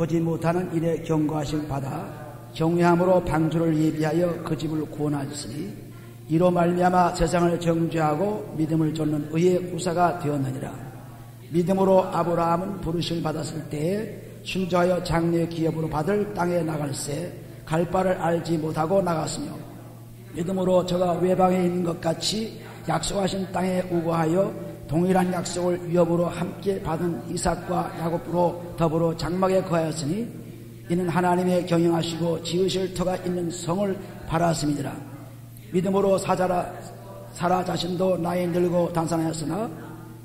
보지 못하는 일에 경고하심 받아 경외함으로 방주를 예비하여 그 집을 구원하였으니 이로 말미암아 세상을 정죄하고 믿음을 쫓는 의의 후사가 되었느니라. 믿음으로 아브라함은 부르심을 받았을 때에 순조하여 장래 기업으로 받을 땅에 나갈새 갈 바를 알지 못하고 나갔으며 믿음으로 저가 외방에 있는 것 같이 약속하신 땅에 우거하여 동일한 약속을 위협으로 함께 받은 이삭과 야곱으로 더불어 장막에 거하였으니 이는 하나님의 경영하시고 지으실 터가 있는 성을 바랐음이니라. 믿음으로 사라 자신도 나이 늙고 단산하였으나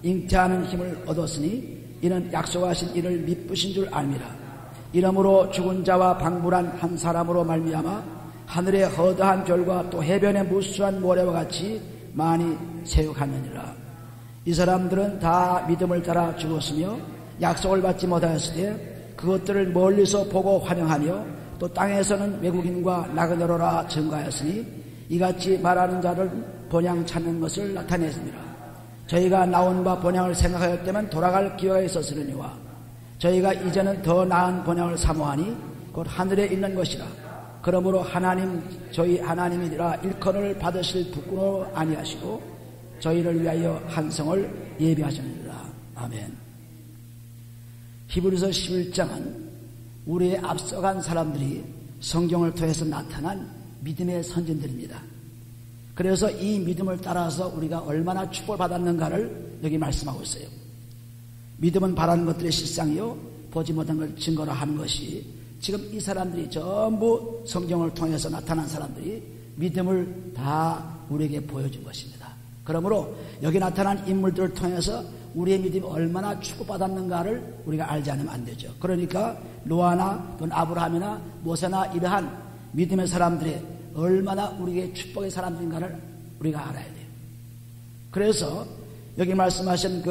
잉태하는 힘을 얻었으니 이는 약속하신 이를 미쁘신 줄 알미라. 이러므로 죽은 자와 방불한 한 사람으로 말미암아 하늘의 허다한 별과 또 해변의 무수한 모래와 같이 많이 세육하느니라. 이 사람들은 다 믿음을 따라 죽었으며 약속을 받지 못하였을 때 그것들을 멀리서 보고 환영하며 또 땅에서는 외국인과 나그네로라 증거하였으니 이같이 말하는 자를 본향 찾는 것을 나타냈습니다. 저희가 나온 바 본향을 생각하였다면 돌아갈 기회가 있었으려니와 저희가 이제는 더 나은 본향을 사모하니 곧 하늘에 있는 것이라. 그러므로 하나님 저희 하나님이라 일컬음을 받으실 부끄러워 아니하시고 저희를 위하여 한 성을 예비하셨느니라. 아멘. 히브리서 11장은 우리의 앞서간 사람들이 성경을 통해서 나타난 믿음의 선진들입니다. 그래서 이 믿음을 따라서 우리가 얼마나 축복을 받았는가를 여기 말씀하고 있어요. 믿음은 바라는 것들의 실상이요 보지 못한 걸 증거로 하는 것이 지금 이 사람들이 전부 성경을 통해서 나타난 사람들이 믿음을 다 우리에게 보여준 것입니다. 그러므로 여기 나타난 인물들을 통해서 우리의 믿음이 얼마나 축복받았는가를 우리가 알지 않으면 안 되죠. 그러니까 노아나 또는 아브라함이나 모세나 이러한 믿음의 사람들이 얼마나 우리에게 축복의 사람들인가를 우리가 알아야 돼요. 그래서 여기 말씀하신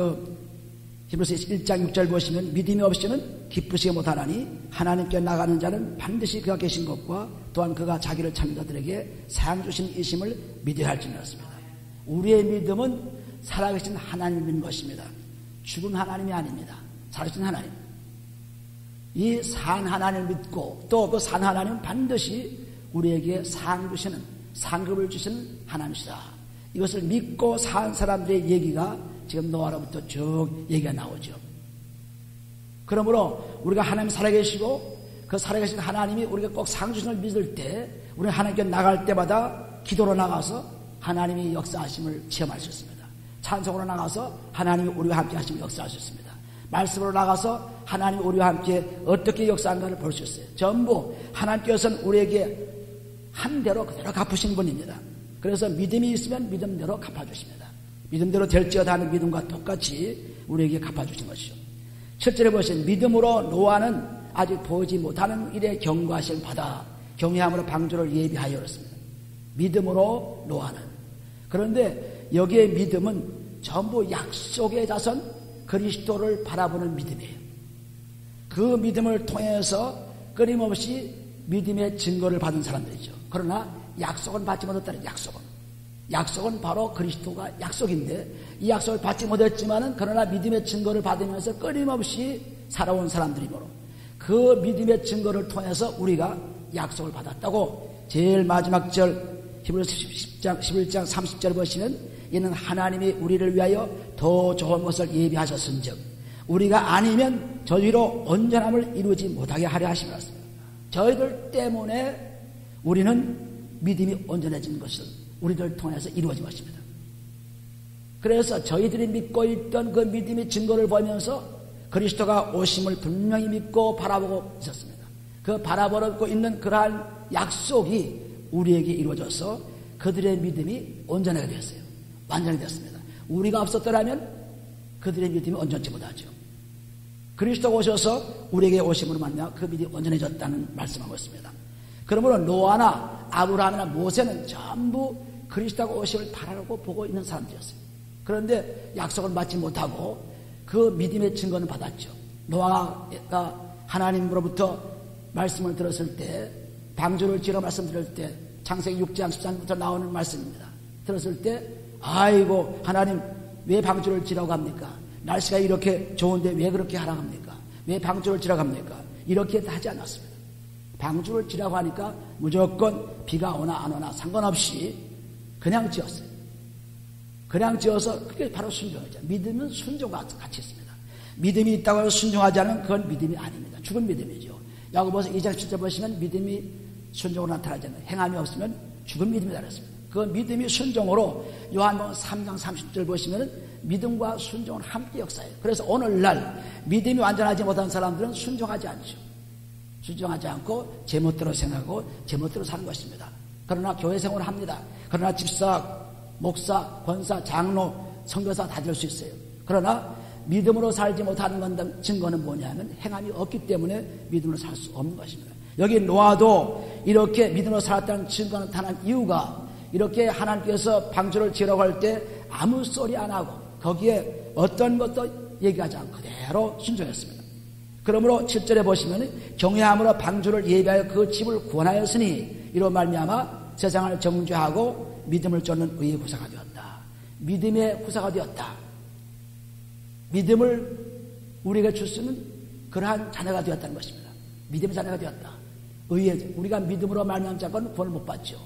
히브리서 1장 6절 보시면 믿음이 없이는 기쁘시게 못하나니 하나님께 나가는 자는 반드시 그가 계신 것과 또한 그가 자기를 찾는 자들에게 상 주신 이심을 믿어야 할지니였습니다. 우리의 믿음은 살아계신 하나님인 것입니다. 죽은 하나님이 아닙니다. 살아계신 하나님. 이 산 하나님을 믿고 또 그 산 하나님은 반드시 우리에게 상 주시는 상급을 주시는 하나님이시다. 이것을 믿고 산 사람들의 얘기가 지금 노아로부터 쭉 얘기가 나오죠. 그러므로 우리가 하나님 살아계시고 그 살아계신 하나님이 우리가 꼭 상 주시는 걸 믿을 때 우리는 하나님께 나갈 때마다 기도로 나가서 하나님이 역사하심을 체험할 수 있습니다. 찬송으로 나가서 하나님이 우리와 함께 하심을 역사할 수 있습니다. 말씀으로 나가서 하나님이 우리와 함께 어떻게 역사한가를 볼 수 있어요. 전부 하나님께서는 우리에게 한 대로 그대로 갚으신 분입니다. 그래서 믿음이 있으면 믿음대로 갚아주십니다. 믿음대로 될지어다 하는 믿음과 똑같이 우리에게 갚아주신 것이죠. 7절에 보시면 믿음으로 노아는 아직 보지 못하는 일에 경고하심을 받아 경외함으로 방주를 예비하여 그렇습니다. 믿음으로 노아는. 그런데 여기에 믿음은 전부 약속의 자손 그리스도를 바라보는 믿음이에요. 그 믿음을 통해서 끊임없이 믿음의 증거를 받은 사람들이죠. 그러나 약속은 받지 못했다는 약속은 바로 그리스도가 약속인데 이 약속을 받지 못했지만은 그러나 믿음의 증거를 받으면서 끊임없이 살아온 사람들이므로 그 믿음의 증거를 통해서 우리가 약속을 받았다고 제일 마지막 절 히브리서 11장 30절 보시면 이는 하나님이 우리를 위하여 더 좋은 것을 예비하셨은즉 우리가 아니면 저희로 온전함을 이루지 못하게 하려 하심이었습니다. 저희들 때문에 우리는 믿음이 온전해진 것을 우리들 통해서 이루어진 것입니다. 그래서 저희들이 믿고 있던 그 믿음의 증거를 보면서 그리스도가 오심을 분명히 믿고 바라보고 있었습니다. 그 바라보고 있는 그러한 약속이 우리에게 이루어져서 그들의 믿음이 온전하게 되었어요. 완전히 되었습니다. 우리가 없었더라면 그들의 믿음이 온전치 못하죠. 그리스도가 오셔서 우리에게 오심으로 말미암아 그 믿음이 온전해졌다는 말씀하고 있습니다. 그러므로 노아나 아브라함이나 모세는 전부 그리스도가 오심을 바라고 보고 있는 사람들이었어요. 그런데 약속을 받지 못하고 그 믿음의 증거는 받았죠. 노아가 하나님으로부터 말씀을 들었을 때 방주를 지으러 말씀드릴 때 창세기 6장 13절부터 나오는 말씀입니다. 들었을 때 아이고 하나님 왜 방주를 지으라고 합니까? 날씨가 이렇게 좋은데 왜 그렇게 하라고 합니까? 왜 방주를 지으라고 합니까? 이렇게 하지 않았습니다. 방주를 지라고 하니까 무조건 비가 오나 안 오나 상관없이 그냥 지었어요. 그냥 지어서 그게 바로 순종이죠. 믿음은 순종과 같이 있습니다. 믿음이 있다고 해서 순종하지 않으면 그건 믿음이 아닙니다. 죽은 믿음이죠. 야고보서 2장 7절 보시면 믿음이 순종으로 나타나지 않는 행함이 없으면 죽은 믿음이다 그랬습니다. 그 믿음이 순종으로 요한복음 3장 30절 보시면 믿음과 순종은 함께 역사해요. 그래서 오늘날 믿음이 완전하지 못한 사람들은 순종하지 않죠. 순종하지 않고 제멋대로 생각하고 제멋대로 사는 것입니다. 그러나 교회 생활을 합니다. 그러나 집사, 목사, 권사, 장로, 선교사 다 될 수 있어요. 그러나 믿음으로 살지 못하는 건 증거는 뭐냐면 행함이 없기 때문에 믿음으로 살 수 없는 것입니다. 여기 노아도 이렇게 믿음으로 살았다는 증거는 나타난 이유가 이렇게 하나님께서 방주를 지으라고 할 때 아무 소리 안 하고 거기에 어떤 것도 얘기하지 않고 그대로 순종했습니다. 그러므로 7절에 보시면 경외함으로 방주를 예비하여 그 집을 구원하였으니 이로 말미암아 세상을 정죄하고 믿음을 쫓는 의의 후사가 되었다. 믿음의 후사가 되었다. 믿음을 우리에게 줄 수 있는 그러한 자녀가 되었다는 것입니다. 믿음의 자녀가 되었다. 의의, 우리가 믿음으로 말미암은 자건 구원을 못 받죠.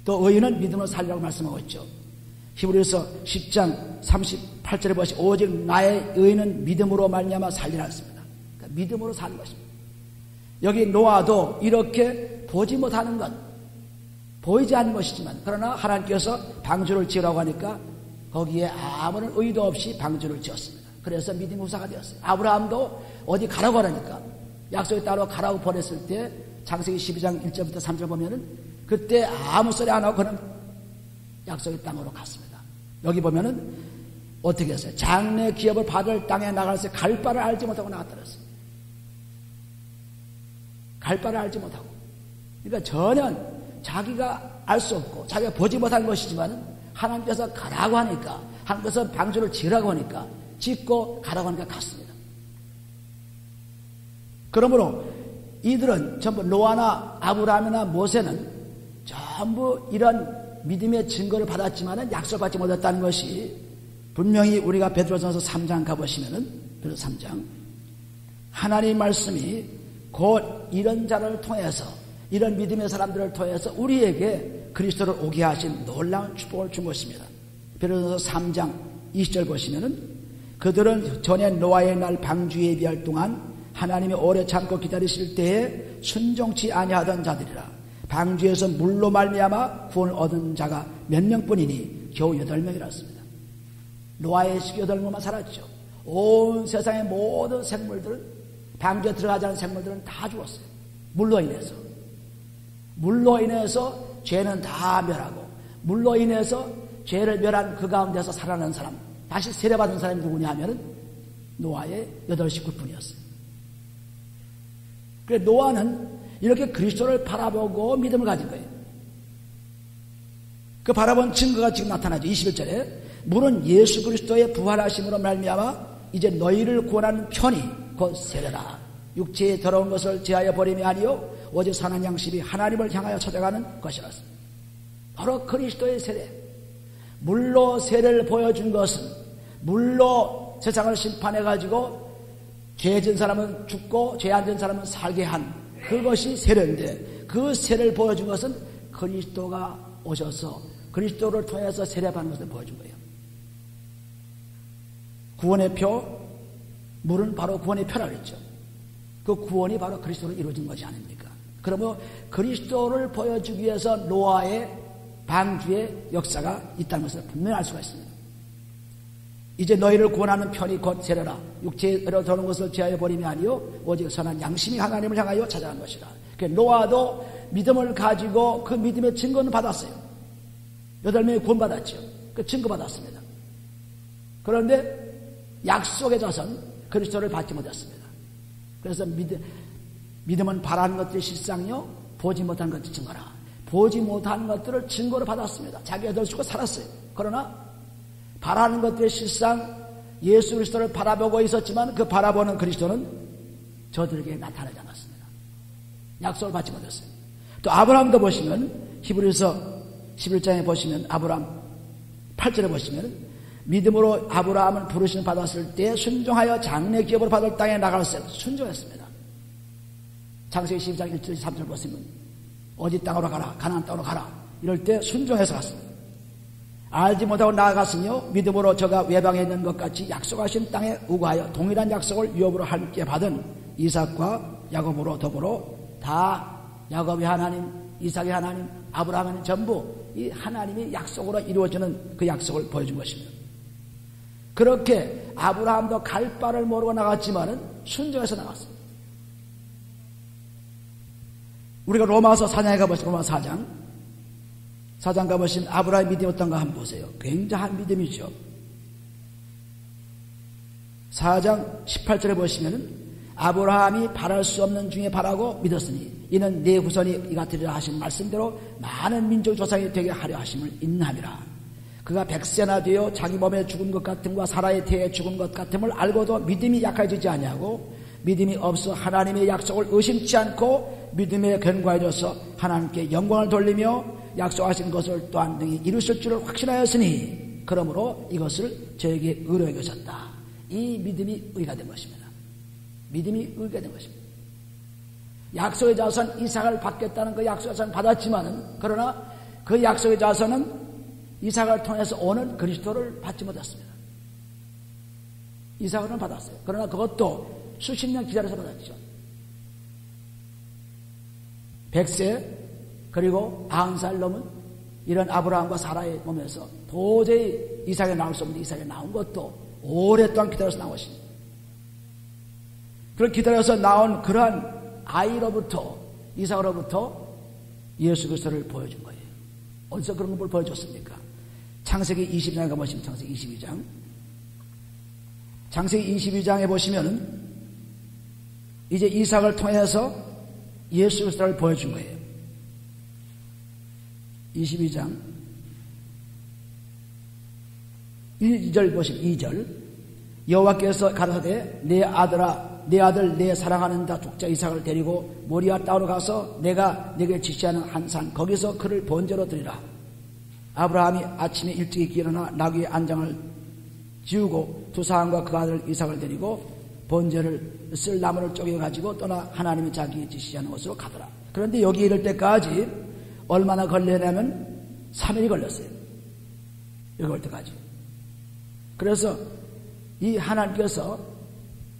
또 의인은 믿음으로 살리라고 말씀하고 있죠. 히브리서 10장 38절에 보시면 오직 나의 의인은 믿음으로 말미암아 살리라 했습니다. 그러니까 믿음으로 사는 것입니다. 여기 노아도 이렇게 보지 못하는 것, 보이지 않는 것이지만 그러나 하나님께서 방주를 지으라고 하니까 거기에 아무런 의도 없이 방주를 지었습니다. 그래서 믿음의 후사가 되었어요. 아브라함도 어디 가라고 하니까 약속의 땅으로 가라고 보냈을 때 창세기 12장 1절부터 3절 보면은 그때 아무 소리 안 하고 그는 약속의 땅으로 갔습니다. 여기 보면은 어떻게 했어요? 장래 기업을 받을 땅에 나갈 때 갈 바를 알지 못하고 나갔다 그랬어요. 갈 바를 알지 못하고. 그러니까 전혀 자기가 알 수 없고 자기가 보지 못한 것이지만 하나님께서 가라고 하니까 하나님께서 방주를 지으라고 하니까 짓고 가라고 하니까 갔습니다. 그러므로 이들은 전부 노아나 아브라함이나 모세는 전부 이런 믿음의 증거를 받았지만 약속을 받지 못했다는 것이 분명히 우리가 베드로전서 3장 가보시면은 베드로서 3장 하나님의 말씀이 곧 이런 자를 통해서 이런 믿음의 사람들을 통해서 우리에게 그리스도를 오게 하신 놀라운 축복을 준 것입니다. 베드로전서 3장 20절 보시면은 그들은 전에 노아의 날 방주 예비할 동안 하나님이 오래 참고 기다리실 때에 순종치 아니하던 자들이라. 방주에서 물로 말미암아 구원을 얻은 자가 몇 명뿐이니 겨우 8명이었습니다. 노아의 식 8명만 살았죠. 온 세상의 모든 생물들은 방주에 들어가지 않은 생물들은 다 죽었어요. 물로 인해서. 물로 인해서 죄는 다 멸하고 물로 인해서 죄를 멸한 그 가운데서 살아난 사람 다시 세례받은 사람이 누구냐 하면은 노아의 8식구뿐이었어요. 그래서 노아는 이렇게 그리스도를 바라보고 믿음을 가진 거예요. 그 바라본 증거가 지금 나타나죠. 21절에 물은 예수 그리스도의 부활하심으로 말미암아 이제 너희를 구원하는 편이 곧 세례라. 육체에 더러운 것을 제하여 버림이 아니요 오직 선한 양심이 하나님을 향하여 찾아가는 것이라서. 바로 그리스도의 세례. 물로 세례를 보여준 것은 물로 세상을 심판해가지고 죄진 사람은 죽고 죄 안 진 사람은 살게 한 그것이 세례인데 그 세례를 보여준 것은 그리스도가 오셔서 그리스도를 통해서 세례받는 것을 보여준 거예요. 구원의 표, 물은 바로 구원의 표라고 했죠. 그 구원이 바로 그리스도로 이루어진 것이 아닙니까? 그러면 그리스도를 보여주기 위해서 노아의 방주의 역사가 있다는 것을 분명히 알 수가 있습니다. 이제 너희를 구원하는 편이 곧 세례라. 육체로 도는 것을 제하여 버림이 아니요 오직 선한 양심이 하나님을 향하여 찾아간 것이라. 노아도 믿음을 가지고 그 믿음의 증거는 받았어요. 8명이 구원받았죠. 그 증거 받았습니다. 그런데 약속의 자손 그리스도를 받지 못했습니다. 그래서 믿음은 바라는 것들이 실상요 보지 못한 것들이 증거라. 보지 못한 것들을 증거로 받았습니다. 자기가 될 수가 살았어요. 그러나 바라는 것들의 실상 예수 그리스도를 바라보고 있었지만 그 바라보는 그리스도는 저들에게 나타나지 않았습니다. 약속을 받지 못했어요. 또 아브라함도 보시면 히브리서 11장에 보시면 아브라함 8절에 보시면 믿음으로 아브라함은 부르심을 받았을 때 순종하여 장래 기업을 받을 땅에 나갈 때 순종했습니다. 창세기 12장 1절 3절 보시면 어디 땅으로 가라, 가나안 땅으로 가라, 이럴 때 순종해서 갔습니다. 알지 못하고 나아갔으며 믿음으로 저가 외방에 있는 것 같이 약속하신 땅에 우거하여 동일한 약속을 유업으로 함께 받은 이삭과 야곱으로 더불어 다 야곱의 하나님, 이삭의 하나님, 아브라함의 하나님, 전부 이 하나님이 약속으로 이루어지는 그 약속을 보여준 것입니다. 그렇게 아브라함도 갈 바를 모르고 나갔지만은 순종해서 나갔습니다. 우리가 로마서 4장에 가보시면 로마 4장 가보시면 아브라함의 믿음이 어떤가 한번 보세요. 굉장한 믿음이죠. 4장 18절에 보시면은 아브라함이 바랄 수 없는 중에 바라고 믿었으니 이는 내 후손이 이같으리라 하신 말씀대로 많은 민족 조상이 되게 하려 하심을 인함이라. 그가 100세나 되어 자기 몸에 죽은 것 같음과 사라의 태에 죽은 것 같음을 알고도 믿음이 약해지지 아니하고 믿음이 없어 하나님의 약속을 의심치 않고 믿음에 견고해져서 하나님께 영광을 돌리며 약속하신 것을 또한 능히 이루실 줄을 확신하였으니 그러므로 이것을 저에게 의로 여겼다. 이 믿음이 의가 된 것입니다. 믿음이 의가 된 것입니다. 약속의 자손 이삭을 받겠다는 그 약속의 자손을 받았지만은 그러나 그 약속의 자손은 이삭을 통해서 오는 그리스도를 받지 못했습니다. 이삭은 받았어요. 그러나 그것도 수십 년 기다려서 받았죠. 100세 그리고 90살 넘은 이런 아브라함과 사라의 몸에서 도저히 이삭에 나올 수 없는데 이삭에 나온 것도 오랫동안 기다려서 나온 것입니다. 그걸 기다려서 나온 그러한 아이로부터 이삭으로부터 예수 그리스도를 보여준 거예요. 어디서 그런 걸 보여줬습니까? 창세기 22장에 가보시면 창세기 22장 창세기 22장에 보시면은 이제 이삭을 통해서 예수 그리스도를 보여준 거예요. 22장 1절 보시면 2절 여호와께서 가라사대 내 아들 내 사랑하는 다 족자 이삭을 데리고 모리아 땅으로 가서 내가 네게 지시하는 한 산 거기서 그를 번제로 드리라. 아브라함이 아침에 일찍 일어나 나귀의 안장을 지우고 두 사람과 그 아들 이삭을 데리고 번제를 쓸 나무를 쪼개 가지고 떠나 하나님이 자기 지시하는 곳으로 가더라. 그런데 여기 이를 때까지 얼마나 걸리냐면 3일이 걸렸어요. 여기 올 때까지. 그래서 이 하나님께서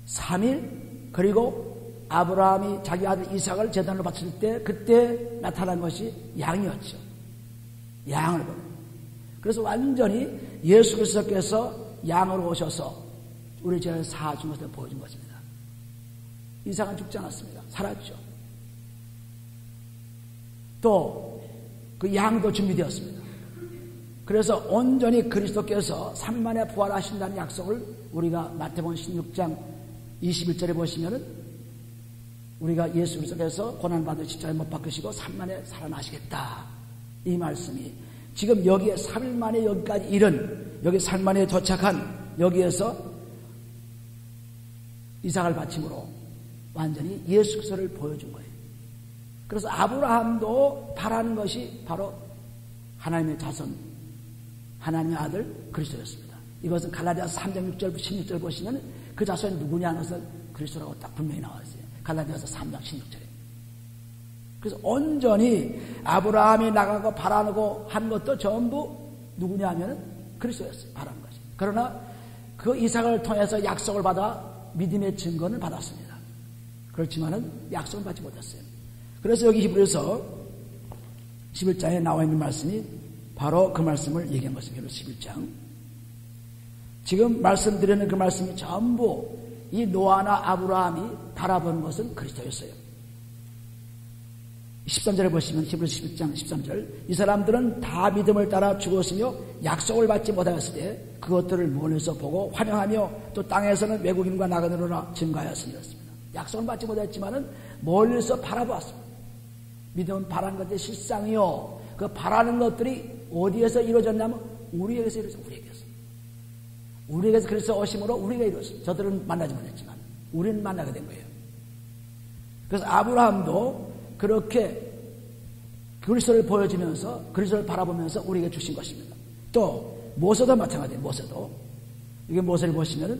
3일 그리고 아브라함이 자기 아들 이삭을 제단으로 바칠 때 그때 나타난 것이 양이었죠. 양을 보내요. 그래서 완전히 예수 그리스도께서 양으로 오셔서 우리 죄를 사하신 것을 보여준 것입니다. 이삭은 죽지 않았습니다. 살았죠. 또 그 양도 준비되었습니다. 그래서 온전히 그리스도께서 3일 만에 부활하신다는 약속을 우리가 마태복음 16장 21절에 보시면은 우리가 예수 그리스도께서 고난받을 십자가에 못 박히시고 3일 만에 살아나시겠다. 이 말씀이 지금 여기에 3일 만에 여기까지 이른 여기 3일 만에 도착한 여기에서 이삭을 바침으로 완전히 예수 그리스도를 보여준 거예요. 그래서 아브라함도 바라는 것이 바로 하나님의 자손, 하나님의 아들 그리스도였습니다. 이것은 갈라디아서 3장 6절, 16절 보시면 그 자손이 누구냐는 것을 그리스도라고 딱 분명히 나와 있어요. 갈라디아서 3장 16절에. 그래서 온전히 아브라함이 나가고 바라고 한 것도 전부 누구냐 하면은 그리스도였어요. 바라는 것이. 그러나 그 이삭을 통해서 약속을 받아 믿음의 증거를 받았습니다. 그렇지만은 약속을 받지 못했어요. 그래서 여기 히브리서 11장에 나와 있는 말씀이 바로 그 말씀을 얘기한 것입니다. 11장. 지금 말씀드리는 그 말씀이 전부 이 노아나 아브라함이 바라보는 것은 그리스도였어요. 13절에 보시면 히브리서 11장 13절 이 사람들은 다 믿음을 따라 죽었으며 약속을 받지 못하였을 때 그것들을 멀리서 보고 환영하며 또 땅에서는 외국인과 나그네로나 증가하였으니였습니다. 약속을 받지 못했지만은 멀리서 바라보았습니다. 믿음은 바라는 것들이 실상이요. 그 바라는 것들이 어디에서 이루어졌냐면 우리에게서 이루어졌어요. 우리에게서 그리스도 오심으로 우리가 이루었습니다. 저들은 만나지 못했지만 우리는 만나게 된 거예요. 그래서 아브라함도 그렇게 그리스도를 보여주면서 그리스도를 바라보면서 우리에게 주신 것입니다. 또 모세도 마찬가지예요. 모세도 이게 모세를 보시면은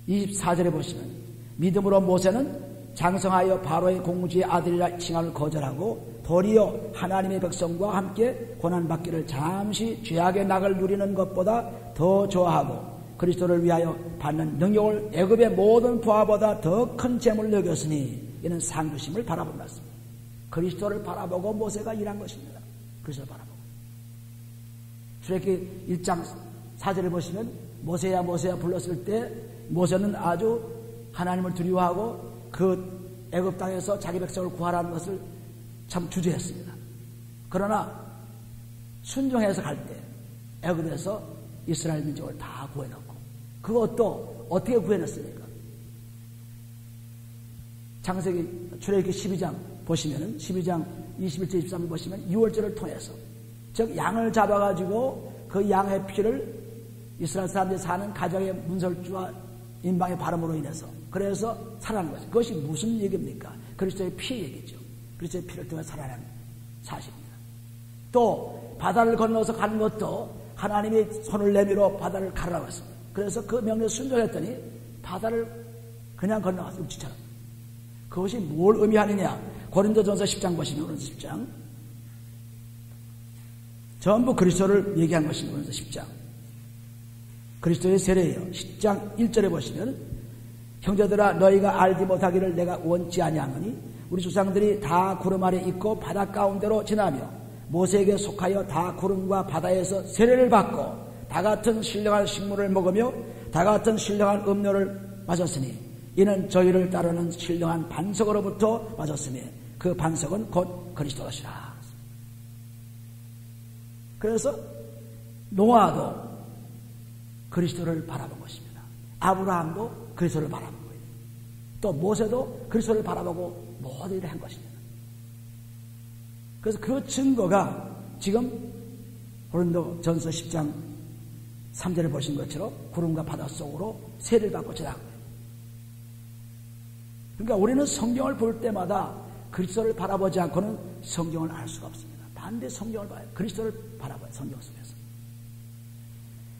24절에 보시면 믿음으로 모세는 장성하여 바로의 공주의 아들이라 칭함을 거절하고 도리어 하나님의 백성과 함께 고난받기를 잠시 죄악의 낙을 누리는 것보다 더 좋아하고 그리스도를 위하여 받는 능력을 애굽의 모든 부하보다 더 큰 재물로 여겼으니 이는 상주심을 바라본 말씀입니다. 그리스도를 바라보고 모세가 일한 것입니다. 그리스도를 바라보고. 출애굽기 1장 4절을 보시면 모세야 불렀을 때 모세는 아주 하나님을 두려워하고 그 애굽 땅에서 자기 백성을 구하라는 것을 참 주저했습니다. 그러나 순종해서 갈 때 애굽에서 이스라엘 민족을 다 구해놓고 그것도 어떻게 구해냈습니까? 출애굽기 12장 보시면은 12장 21절 23절 보시면 유월절을 통해서 즉 양을 잡아가지고 그 양의 피를 이스라엘 사람들이 사는 가정의 문설주와 인방의 바람으로 인해서 그래서 살아나는 거죠. 그것이 무슨 얘기입니까? 그리스도의 피 얘기죠. 그리스도의 피를 통해 살아나는 사실입니다. 또 바다를 건너서 가는 것도 하나님이 손을 내밀어 바다를 가르라고 했습니다. 그래서 그 명령에 순종했더니 바다를 그냥 건너갔어요. 육지처럼. 그것이 뭘 의미하느냐? 고린도전서 10장 보시면 고린도전서 10장 전부 그리스도를 얘기한 것입니다. 고린도전서 10장 그리스도의 세례예요. 10장 1절에 보시면 형제들아 너희가 알지 못하기를 내가 원치 아니하노니 우리 조상들이 다 구름 아래 있고 바다 가운데로 지나며 모세에게 속하여 다 구름과 바다에서 세례를 받고 다 같은 신령한 식물을 먹으며 다 같은 신령한 음료를 마셨으니 이는 저희를 따르는 신령한 반석으로부터 마셨으니 그 반석은 곧 그리스도시라. 그래서 노아도 그리스도를 바라본 것입니다. 아브라함도 그리스도를 바라본 거예요. 또 모세도 그리스도를 바라보고 모든 일을 한 것입니다. 그래서 그 증거가 지금 고린도전서 10장 3절을 보신 것처럼 구름과 바다 속으로 세례를 받고 지나간 거예요. 그러니까 우리는 성경을 볼 때마다 그리스도를 바라보지 않고는 성경을 알 수가 없습니다. 반대 성경을 봐요. 그리스도를 바라봐요. 성경 속에서.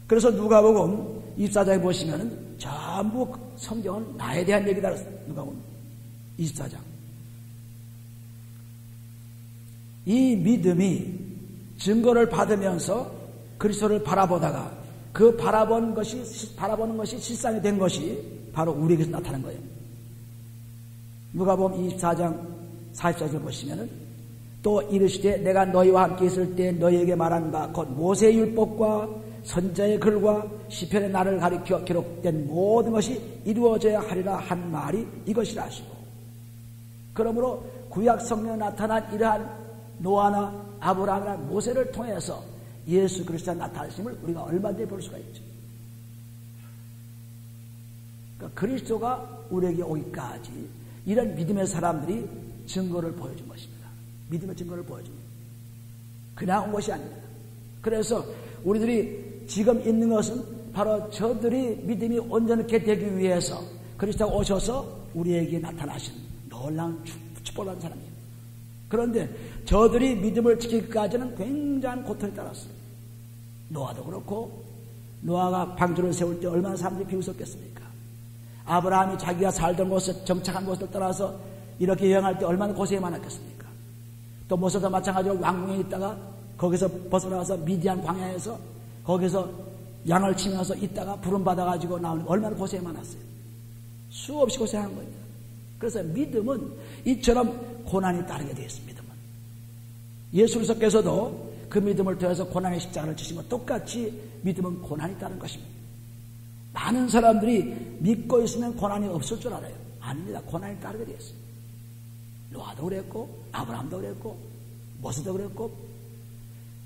그래서 누가복음 24장에 보시면은 전부 성경은 나에 대한 얘기다. 누가복음 24장. 이 믿음이 증거를 받으면서 그리스도를 바라보다가 그 바라보는 것이 실상이 된 것이 바로 우리에게서 나타난 거예요. 누가복음 24장 44절 보시면은 또 이르시되 내가 너희와 함께 있을 때 너희에게 말한 바 곧 모세의 율법과 선자의 글과 시편의 날을 가리켜 기록된 모든 것이 이루어져야 하리라 한 말이 이것이라 하시고 그러므로 구약 성경에 나타난 이러한 노아나 아브라함이나 모세를 통해서 예수 그리스도의 나타나심을 우리가 얼마든지 볼 수가 있죠. 그러니까 그리스도가 우리에게 오기까지 이런 믿음의 사람들이 증거를 보여준 것입니다. 믿음의 증거를 보여준 것입니다. 그냥 온 것이 아닙니다. 그래서 우리들이 지금 있는 것은 바로 저들이 믿음이 온전하게 되기 위해서 그리스도가 오셔서 우리에게 나타나신 놀라운 축복한 사람입니다. 그런데 저들이 믿음을 지키기까지는 굉장한 고통이 따랐어요. 노아도 그렇고 노아가 방주를 세울 때 얼마나 사람들이 비웃었겠습니까? 아브라함이 자기가 살던 곳에 정착한 곳을 떠나서 이렇게 여행할 때 얼마나 고생이 많았겠습니까? 또 모세도 마찬가지로 왕궁에 있다가 거기서 벗어나서 미디안 광야에서 거기서 양을 치면서 있다가 부름 받아가지고 나오는 얼마나 고생이 많았어요. 수없이 고생한 겁니다. 그래서 믿음은 이처럼 고난이 따르게 되어 있습니다. 예수 그리스도께서도 그 믿음을 통해서 고난의 십자가를 지신 것 똑같이 믿음은 고난이 따른 것입니다. 많은 사람들이 믿고 있으면 고난이 없을 줄 알아요. 아닙니다. 고난이 따르게 되어 있어요. 노아도 그랬고 아브라함도 그랬고 모세도 그랬고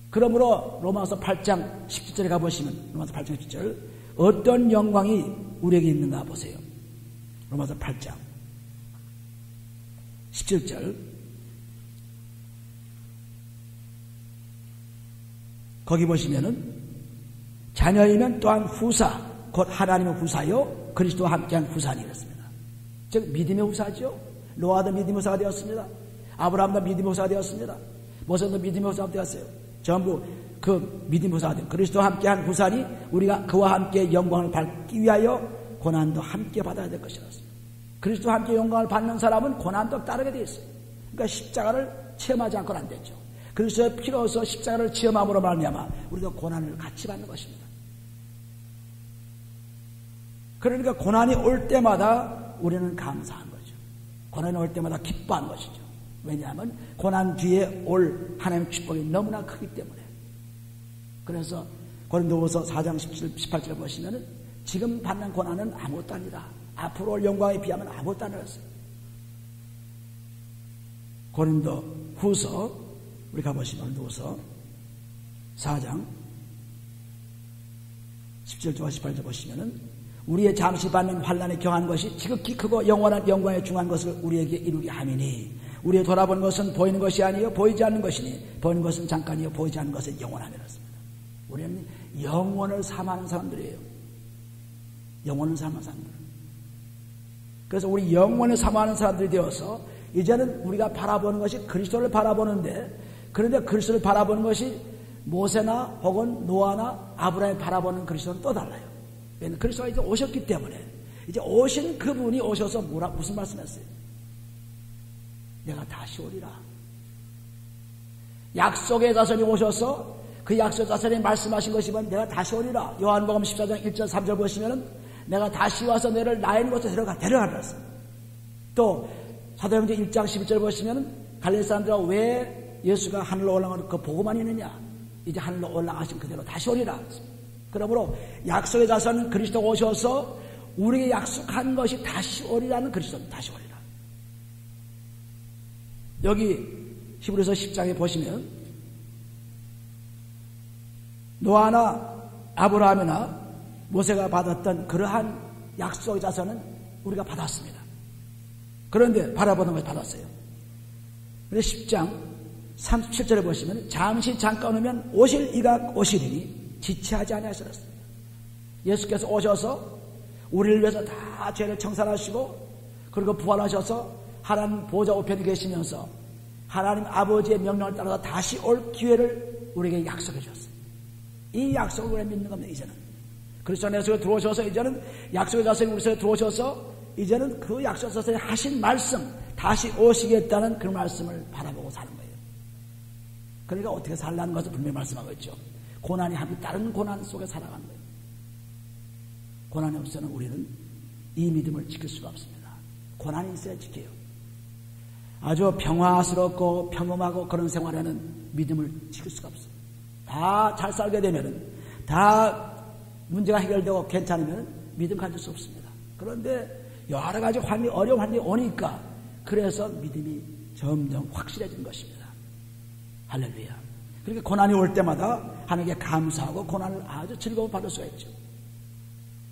그러므로 로마서 8장 17절에 가보시면 로마서 8장 17절 어떤 영광이 우리에게 있는가 보세요. 로마서 8장 17절 거기 보시면은 자녀이면 또한 후사 곧 하나님의 후사요 그리스도와 함께한 후사니 이랬습니다. 즉 믿음의 후사죠. 노아도 믿음의 후사가 되었습니다. 아브라함도 믿음의 후사가 되었습니다. 모세도 믿음의 후사가 되었어요. 전부 그 믿음의 후사가 되었고 그리스도와 함께한 후사니 우리가 그와 함께 영광을 받기 위하여 고난도 함께 받아야 될 것이었습니다. 그리스도와 함께 영광을 받는 사람은 고난도 따르게 되어 있어요. 그러니까 십자가를 체험하지 않고는 안 되죠. 그리스도의 피로서 십자가를 체험함으로 말미암아 우리도 고난을 같이 받는 것입니다. 그러니까 고난이 올 때마다 우리는 감사한 거죠. 고난이 올 때마다 기뻐하는 것이죠. 왜냐하면 고난 뒤에 올 하나님의 축복이 너무나 크기 때문에. 그래서 고린도후서 4장 18절 보시면은 지금 받는 고난은 아무것도 아니다. 앞으로 올 영광에 비하면 아무것도 아니었어요. 고린도후서 우리가 보시면 고린도후서 4장 17절과 18절 보시면은 우리의 잠시 받는 환난에 경한 것이 지극히 크고 영원한 영광에 중한 것을 우리에게 이루게 함이니 우리의 돌아본 것은 보이는 것이 아니요 보이지 않는 것이니 보이는 것은 잠깐이요 보이지 않는 것은 영원함이었습니다. 우리는 영원을 삼하는 사람들이에요. 영원을 삼하는 사람들. 그래서 우리 영원을 삼하는 사람들이 되어서 이제는 우리가 바라보는 것이 그리스도를 바라보는데, 그런데 그리스도를 바라보는 것이 모세나 혹은 노아나 아브라함이 바라보는 그리스도는 또 달라요. 왜냐하면 그리스도가 이제 오셨기 때문에, 이제 오신 그분이 오셔서 무슨 말씀했어요? 내가 다시 오리라. 약속의 자손이 오셔서 그 약속의 자손이 말씀하신 것이 뭐냐면 내가 다시 오리라. 요한복음 14장 1절 3절 보시면은 내가 다시 와서 너를 나의 곳에 데려가라. 또 사도행전 1장 11절 보시면은 갈릴리 사람들아 왜 예수가 하늘로 올라가는 그 보고만 있느냐? 이제 하늘로 올라가신 그대로 다시 오리라. 그러므로 약속의 자손은 그리스도가 오셔서 우리에게 약속한 것이 다시 오리라는 그리스도는 다시 오리라. 여기 히브리서 10장에 보시면 노아나 아브라함이나 모세가 받았던 그러한 약속의 자손은 우리가 받았습니다. 그런데 바라보는 것을 받았어요. 그래서 10장 37절에 보시면 잠시 잠깐 오면 오실 이가 오시리니 지체하지 아니하셨습니다. 예수께서 오셔서 우리를 위해서 다 죄를 청산하시고 그리고 부활하셔서 하나님 보좌 우편에 계시면서 하나님 아버지의 명령을 따라서 다시 올 기회를 우리에게 약속해 주셨어요. 이 약속을 우리가 믿는 겁니다. 이제는 그리스도 안에서 들어오셔서 이제는 약속의 자손이 우리 속에 들어오셔서 이제는 그 약속의 자손이 하신 말씀 다시 오시겠다는 그 말씀을 바라보고 사는 거예요. 그러니까 어떻게 살라는 것을 분명히 말씀하고 있죠. 고난이 함께 다른 고난 속에 살아가는 거예요. 고난이 없으면 우리는 이 믿음을 지킬 수가 없습니다. 고난이 있어야 지켜요. 아주 평화스럽고 평범하고 그런 생활에는 믿음을 지킬 수가 없어요. 다 잘 살게 되면은, 다 문제가 해결되고 괜찮으면 믿음 가질 수 없습니다. 그런데 여러 가지 어려운 환경이 오니까 그래서 믿음이 점점 확실해진 것입니다. 할렐루야. 그러니까 고난이 올 때마다 하나님께 감사하고 고난을 아주 즐거워 받을 수가 있죠.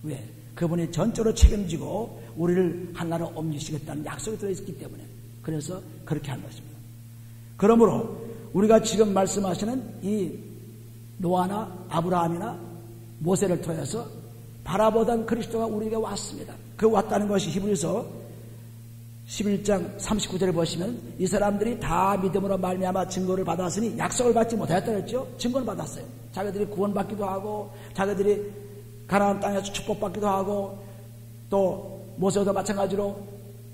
왜? 그분이 전적으로 책임지고 우리를 하나로 옮기시겠다는 약속이 들어있기 때문에 그래서 그렇게 한 것입니다. 그러므로 우리가 지금 말씀하시는 이 노아나 아브라함이나 모세를 통해서 바라보던 그리스도가 우리에게 왔습니다. 그 왔다는 것이 히브리서 11장 39절을 보시면 이 사람들이 다 믿음으로 말미암아 증거를 받았으니 약속을 받지 못하였다 그랬죠. 증거를 받았어요. 자기들이 구원받기도 하고 자기들이 가나안 땅에서 축복받기도 하고 또 모세도 마찬가지로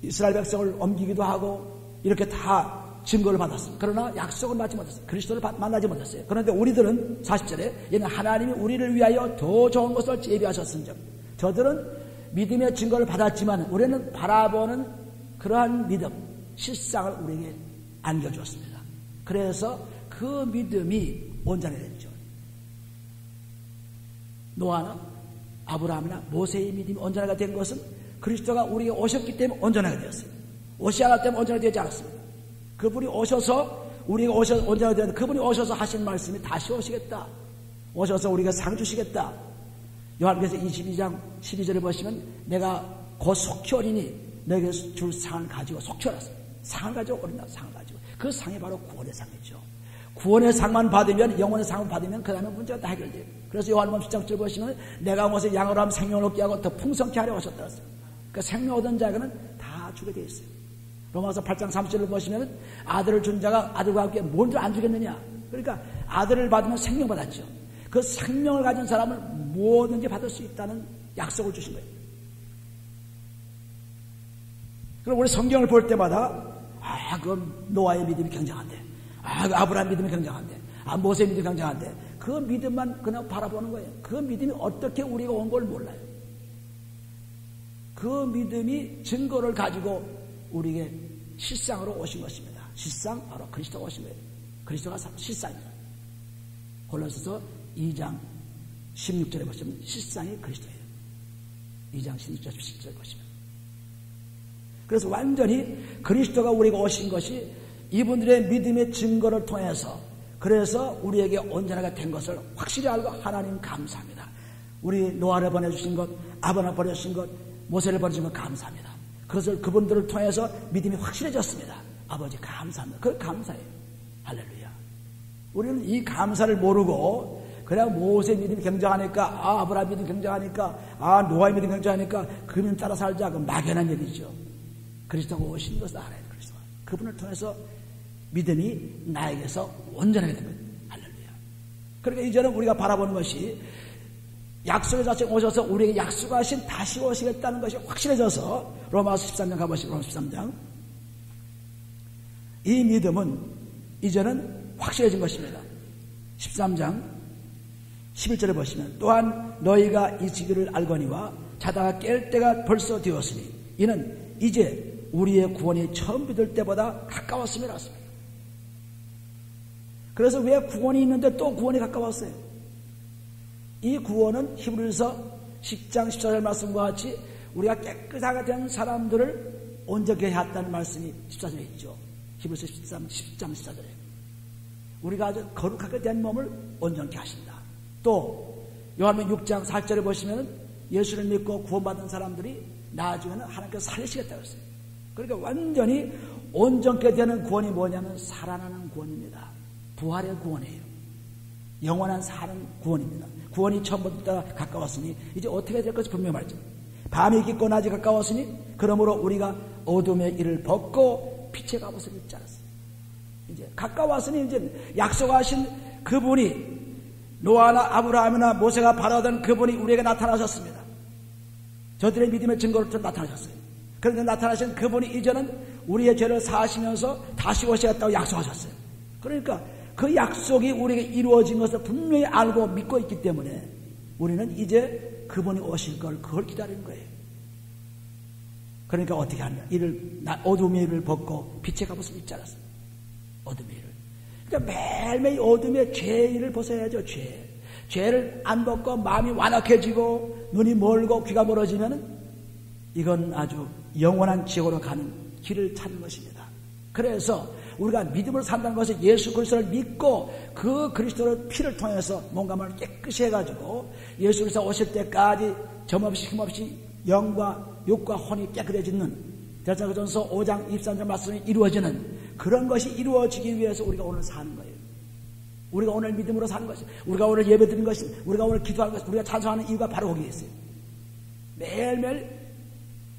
이스라엘 백성을 옮기기도 하고 이렇게 다 증거를 받았습니다. 그러나 약속을 받지 못했어요. 그리스도를 만나지 못했어요. 그런데 우리들은 40절에 얘는 하나님이 우리를 위하여 더 좋은 것을 예비하셨은즉 저들은 믿음의 증거를 받았지만 우리는 바라보는 그러한 믿음, 실상을 우리에게 안겨주었습니다. 그래서 그 믿음이 온전해졌죠. 노아나 아브라함이나 모세의 믿음이 온전하게 된 것은 그리스도가 우리에게 오셨기 때문에 온전하게 되었어요. 오시지 않았기 때문에 온전하게 되지 않았습니다. 그분이 오셔서 우리가 온전하게 되었는데 그분이 오셔서 하신 말씀이 다시 오시겠다. 오셔서 우리가 상 주시겠다. 요한계시록 22장 12절에 보시면 내가 곧 속히 오리니 너에게 줄 상을 가지고 속히 오랐습니다. 상을 가지고 오린다. 상을 가지고. 그 상이 바로 구원의 상이죠. 구원의 상만 받으면 영원의 상을 받으면 그 다음에 문제가 다 해결돼요. 그래서 요한복음 10장 7절 보시면 내가 오셔서 양으로 하면 생명을 얻게 하고 더 풍성케 하려 오셨다 했어요. 그 생명 얻은 자는 다 주게 되어 있어요. 로마서 8장 30절을 보시면 아들을 준 자가 아들과 함께 뭘 안 주겠느냐. 그러니까 아들을 받으면 생명 받았죠. 그 생명을 가진 사람은 뭐든지 받을 수 있다는 약속을 주신 거예요. 그럼 우리 성경을 볼 때마다 그 노아의 믿음이 굉장한데, 그 아브라함 믿음이 굉장한데, 모세 믿음이 굉장한데, 그 믿음만 그냥 바라보는 거예요. 그 믿음이 어떻게 우리가 온 걸 몰라요. 그 믿음이 증거를 가지고 우리에게 실상으로 오신 것입니다. 실상 바로 그리스도가 오신 거예요. 그리스도가 실상입니다. 골로새서 2장 16절에 보시면 실상이 그리스도예요. 2장 16절 17절에 보시면. 그래서 완전히 그리스도가 우리가 오신 것이 이분들의 믿음의 증거를 통해서, 그래서 우리에게 온전하게 된 것을 확실히 알고 하나님 감사합니다. 우리 노아를 보내주신 것, 아브라함을 보내주신 것, 모세를 보내주신 것 감사합니다. 그것을 그분들을 통해서 믿음이 확실해졌습니다. 아버지 감사합니다. 그걸 감사해요. 할렐루야. 우리는 이 감사를 모르고 그냥 모세 믿음이 굉장하니까, 아브라함 믿음이 굉장하니까, 노아의 믿음이 굉장하니까 그 믿음 따라 살자. 그 막연한 얘기죠. 그리스도가 오신 것을 알아야 돼요. 그리스도가. 그분을 통해서 믿음이 나에게서 온전하게 된 거예요. 할렐루야. 그러니까 이제는 우리가 바라보는 것이 약속의 자체 오셔서 우리에게 약속하신 다시 오시겠다는 것이 확실해져서 로마서 13장 가보시고 로마서 13장. 이 믿음은 이제는 확실해진 것입니다. 13장 11절에 보시면 또한 너희가 이 시기를 알거니와 자다가 깰 때가 벌써 되었으니 이는 이제 우리의 구원이 처음 믿을 때보다 가까웠음이라 했습니다. 그래서 왜 구원이 있는데 또 구원이 가까웠어요? 이 구원은 히브리서 10장 14절 말씀과 같이 우리가 깨끗하게 된 사람들을 온전케 했다는 말씀이 14절에 있죠. 히브리서 10장 14절에 우리가 아주 거룩하게 된 몸을 온전케 하신다. 또 요한복음 6장 4절에 보시면 예수를 믿고 구원받은 사람들이 나중에는 하나님께서 살리시겠다고 했어요. 그러니까 완전히 온전케 되는 구원이 뭐냐면 살아나는 구원입니다. 부활의 구원이에요. 영원한 사는 구원입니다. 구원이 처음부터 가까웠으니 이제 어떻게 될 것이 분명히 말이죠. 밤이 깊고 낮이 가까웠으니 그러므로 우리가 어둠의 일을 벗고 빛의 갑옷을 입지 않았어요. 이제 가까웠으니 이제 약속하신 그분이 노아나 아브라함이나 모세가 바라던 그분이 우리에게 나타나셨습니다. 저들의 믿음의 증거로 나타나셨어요. 그런데 나타나신 그분이 이제는 우리의 죄를 사하시면서 다시 오시겠다고 약속하셨어요. 그러니까 그 약속이 우리에게 이루어진 것을 분명히 알고 믿고 있기 때문에 우리는 이제 그분이 오실 걸 그걸 기다리는 거예요. 그러니까 어떻게 하냐? 어둠의 일을 벗고 빛의 갑옷을 입지 않았어요. 어둠의 일을. 그러니까 매일매일 어둠의 죄의 일을 벗어야죠. 죄를 안 벗고 마음이 완악해지고 눈이 멀고 귀가 멀어지면은 이건 아주 영원한 지옥으로 가는 길을 찾는 것입니다. 그래서 우리가 믿음으로 산다는 것은 예수 그리스도를 믿고 그 그리스도의 피를 통해서 뭔가 말 깨끗이 해가지고 예수 그리스도 오실 때까지 점없이 힘없이 영과 육과 혼이 깨끗해지는 데살로니가전서 5장 23절 말씀이 이루어지는 그런 것이 이루어지기 위해서 우리가 오늘 사는 거예요. 우리가 오늘 믿음으로 사는 것이, 우리가 오늘 예배드리는 것이, 우리가 오늘 기도하는 것이, 우리가 찬송하는 이유가 바로 거기에 있어요. 매일매일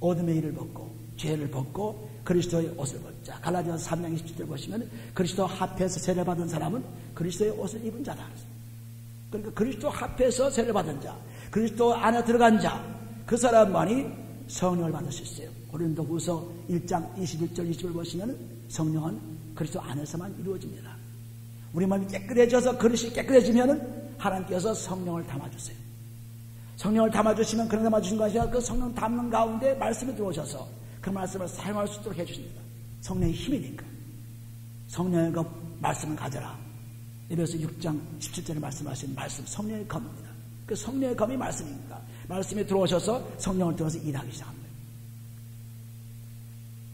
어둠의 일을 벗고 죄를 벗고 그리스도의 옷을 벗자. 갈라디아서 3장 27절 보시면 그리스도 합해서 세례 받은 사람은 그리스도의 옷을 입은 자다. 그러니까 그리스도 합해서 세례 받은 자, 그리스도 안에 들어간 자, 그 사람만이 성령을 받을 수 있어요. 고린도후서 1장 21절 20절 보시면 성령은 그리스도 안에서만 이루어집니다. 우리 마음이 깨끗해져서 그릇이 깨끗해지면 하나님께서 성령을 담아주세요. 성령을 담아주시면 그런 담아주신 것이 아니라 그 성령 담는 가운데 말씀이 들어오셔서 그 말씀을 사용할 수 있도록 해주십니다. 성령의 힘이니까. 성령의 그 말씀을 가져라. 에베소 6장 17절에 말씀하신 말씀, 성령의 검입니다. 그 성령의 검이 말씀입니다. 말씀이 들어오셔서 성령을 통해서 일하기 시작한 거예요.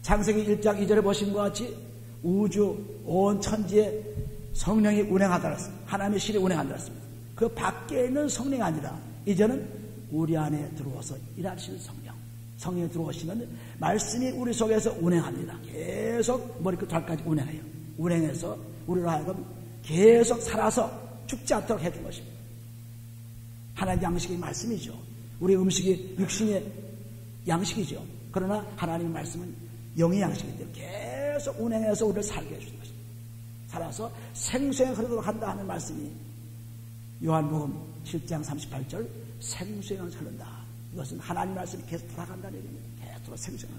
창세기 1장 2절에 보신 것 같이 우주 온 천지에 성령이 운행하다 그랬습니다. 하나님의 실이 운행한다 그랬습니다. 그 밖에 있는 성령이 아니라 이제는 우리 안에 들어와서 일하시는 성령. 성령이 들어오시면 말씀이 우리 속에서 운행합니다. 계속 머리끝 발까지 운행해요. 운행해서 우리로 하여금 계속 살아서 죽지 않도록 해준 것입니다. 하나님의 양식이 말씀이죠. 우리 음식이 육신의 양식이죠. 그러나 하나님의 말씀은 영의 양식이기 때문에 계속 운행해서 우리를 살게 해주는 것입니다. 살아서 생수에 흐르도록 한다 하는 말씀이 요한복음 7장 38절 생수에 흐른다. 이것은 하나님 말씀이 계속 돌아간다는 얘기입니다. 계속 생수에.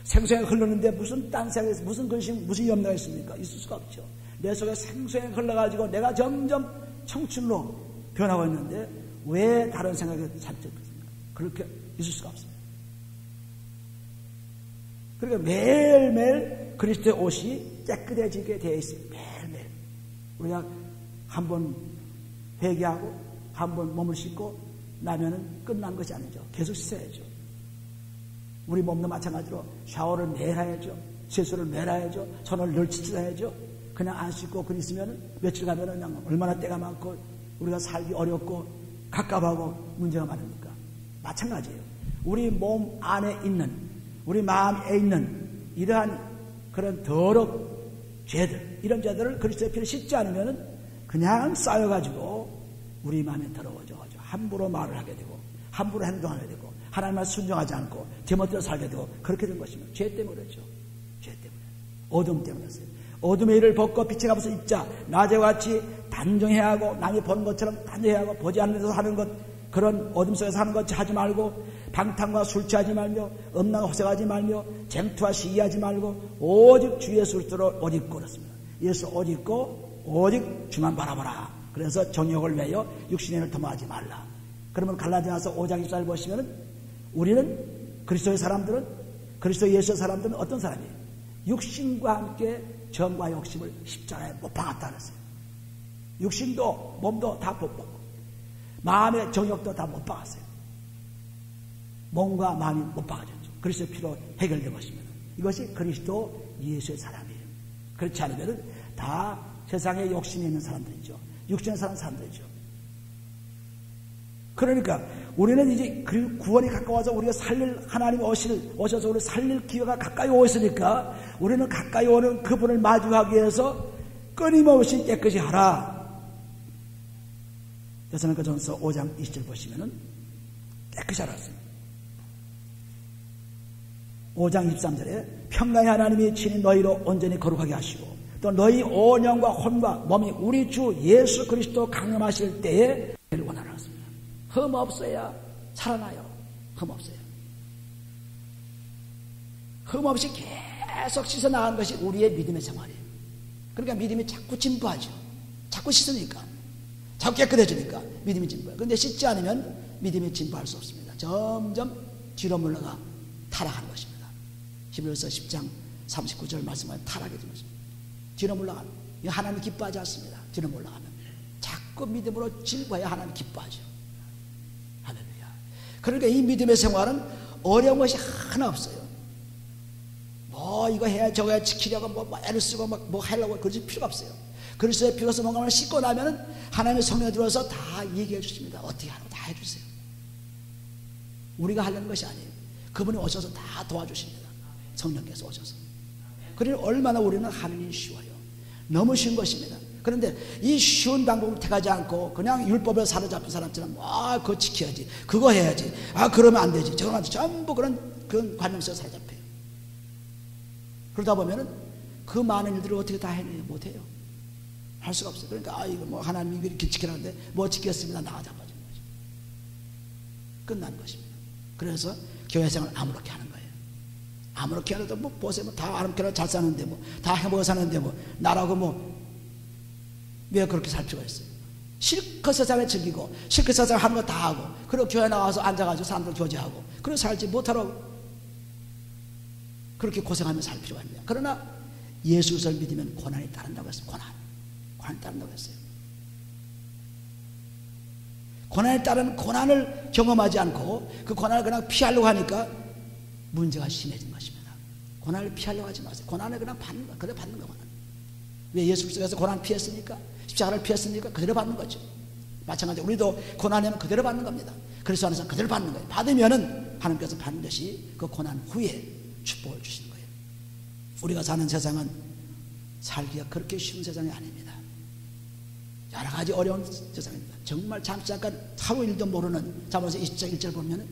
생수가 흐르는데 무슨 딴 생에서 무슨 근심, 무슨 염려가 있습니까? 있을 수가 없죠. 내 속에 생수가 흘러가지고 내가 점점 청춘으로 변하고 있는데 왜 다른 생각에 잠들겠습니까? 그렇게 있을 수가 없습니다. 그러니까 매일매일 그리스도의 옷이 깨끗해지게 되어 있습니다. 매일매일. 우리가 한번 회개하고 한번 몸을 씻고 나면은 끝난 것이 아니죠. 계속 씻어야죠. 우리 몸도 마찬가지로 샤워를 매일 해야죠. 세수를 매일 해야죠. 손을 늘 씻어야죠. 그냥 안 씻고 그리 있으면 며칠 가면은 그냥 얼마나 때가 많고 우리가 살기 어렵고 갑갑하고 문제가 많으니까. 마찬가지예요. 우리 몸 안에 있는, 우리 마음에 있는 이러한 그런 더럽 죄들, 이런 죄들을 그리스도의 피로 씻지 않으면은 그냥 쌓여가지고 우리 마음에 더러워져가지고 함부로 말을 하게 되고 함부로 행동하게 되고 하나님을 순종하지 않고 제멋대로 살게 되고 그렇게 된 것입니다. 죄 때문에 그렇죠. 죄 때문에. 어둠 때문이었어요. 어둠의 일을 벗고 빛의 값을 입자. 낮에와 같이 단정해야 하고 남이 보는 것처럼 단정해야 하고 보지 않는 데서 하는 것, 그런 어둠 속에서 하는 것 하지 말고 방탕과 술 취하지 말며 음란과 호색하지 말며 쟁투와 시기하지 말고 오직 주 예수를 옷 입고 그렇습니다. 예수 옷 입고 오직 주만 바라보라. 그래서 정욕을 외여 육신의 일을 도모하지 말라. 그러면 갈라디아서 5장 24절 보시면은 우리는 그리스도의 사람들은, 그리스도 예수의 사람들은 어떤 사람이에요? 육신과 함께 정과 욕심을 십자가에 못 박았다 그랬어요. 육신도 몸도 다 못 박고 마음의 정욕도 다 못 박았어요. 몸과 마음이 못 박아졌죠. 그리스도의 피로 해결된 것입니다. 이것이 그리스도 예수의 사람이에요. 그렇지 않으면 다 세상에 욕심이 있는 사람들이죠. 육신에 사는 사람들이죠. 그러니까 우리는 이제 그 구원이 가까워서 우리가 살릴, 하나님 오셔서 우리를 살릴 기회가 가까이 오고 있으니까 우리는 가까이 오는 그분을 마주하기 위해서 끊임없이 깨끗이 하라. 데살로니가전서 5장 20절 보시면은 깨끗이 하라 했습니다. 5장 23절에 평강의 하나님이 친히 너희로 온전히 거룩하게 하시고 또 너희 온 영과 혼과 몸이 우리 주 예수 그리스도 강림하실 때에 원하라 했습니다. 흠 없어야 살아나요. 흠 없어요. 흠 없이 계속 씻어 나가는 것이 우리의 믿음의 생활이에요. 그러니까 믿음이 자꾸 진부하죠. 자꾸 씻으니까, 자꾸 깨끗해지니까 믿음이 진부해요. 그런데 씻지 않으면 믿음이 진부할 수 없습니다. 점점 뒤로 물러가 타락하는 것입니다. 히브리서 10장 39절 말씀하면 타락이 되는 것입니다. 뒤로 물러가면 하나님 기뻐하지 않습니다. 뒤로 물러가면 자꾸 믿음으로 진부해야 하나님 기뻐하죠. 할렐루야. 그러니까 이 믿음의 생활은 어려운 것이 하나 없어요. 뭐 이거 해야 저거 해야 지키려고 뭐 애를 쓰고 뭐 하려고 그러실 필요가 없어요. 그리스도의 피로서 뭔가를 씻고 나면은 하나님의 성령이 들어서 다 얘기해 주십니다. 어떻게 하라고 다 해주세요. 우리가 하려는 것이 아니에요. 그분이 오셔서 다 도와주십니다. 성령께서 오셔서. 그러니 얼마나 우리는 하는 일이 쉬워요. 너무 쉬운 것입니다. 그런데 이 쉬운 방법을 택하지 않고 그냥 율법에 사로잡힌 사람처럼 그거 지켜야지, 그거 해야지, 그러면 안 되지, 저러면 안 되지, 전부 그런 관념 속에 사로잡혀요. 그러다 보면은 그 많은 일들을 어떻게 다 해내요? 못해요. 할 수가 없어요. 그러니까 이거 뭐 하나님이 이렇게 지키라는데 뭐 지켰습니다. 나가자마자 거죠. 끝난 것입니다. 그래서 교회 생활을 아무렇게 하는 거예요. 아무렇게 하려도 뭐 보세요. 다 아무렇게 잘 사는데 뭐 다 행복하게 사는데 뭐 나라고 뭐 왜 그렇게 살 필요가 있어요? 실컷 세상에 즐기고 실컷 세상에 하는 거 다 하고 그리고 교회 나와서 앉아가지고 사람들 교제하고 그리고 살지 못하라고 그렇게 고생하며 살 필요가 있냐. 그러나 예수를 믿으면 고난이 따른다고 했어요. 고난이 따른다고 했어요. 고난에 따른 고난을 경험하지 않고 그 고난을 그냥 피하려고 하니까 문제가 심해진 것입니다. 고난을 피하려고 하지 마세요. 고난을 그냥 받는 거예요. 그대로 받는 거예요. 왜 예수 그리스도께서 고난을 피했습니까? 십자가를 피했으니까 그대로 받는 거죠. 마찬가지로 우리도 고난하면 그대로 받는 겁니다. 그리스도 안에서 그대로 받는 거예요. 받으면은 하나님께서 반드시 그 고난 후에 축복을 주시는 거예요. 우리가 사는 세상은 살기가 그렇게 쉬운 세상이 아닙니다. 여러 가지 어려운 세상입니다. 정말 잠깐 하루 일도 모르는 잠언서 20장 1절 보면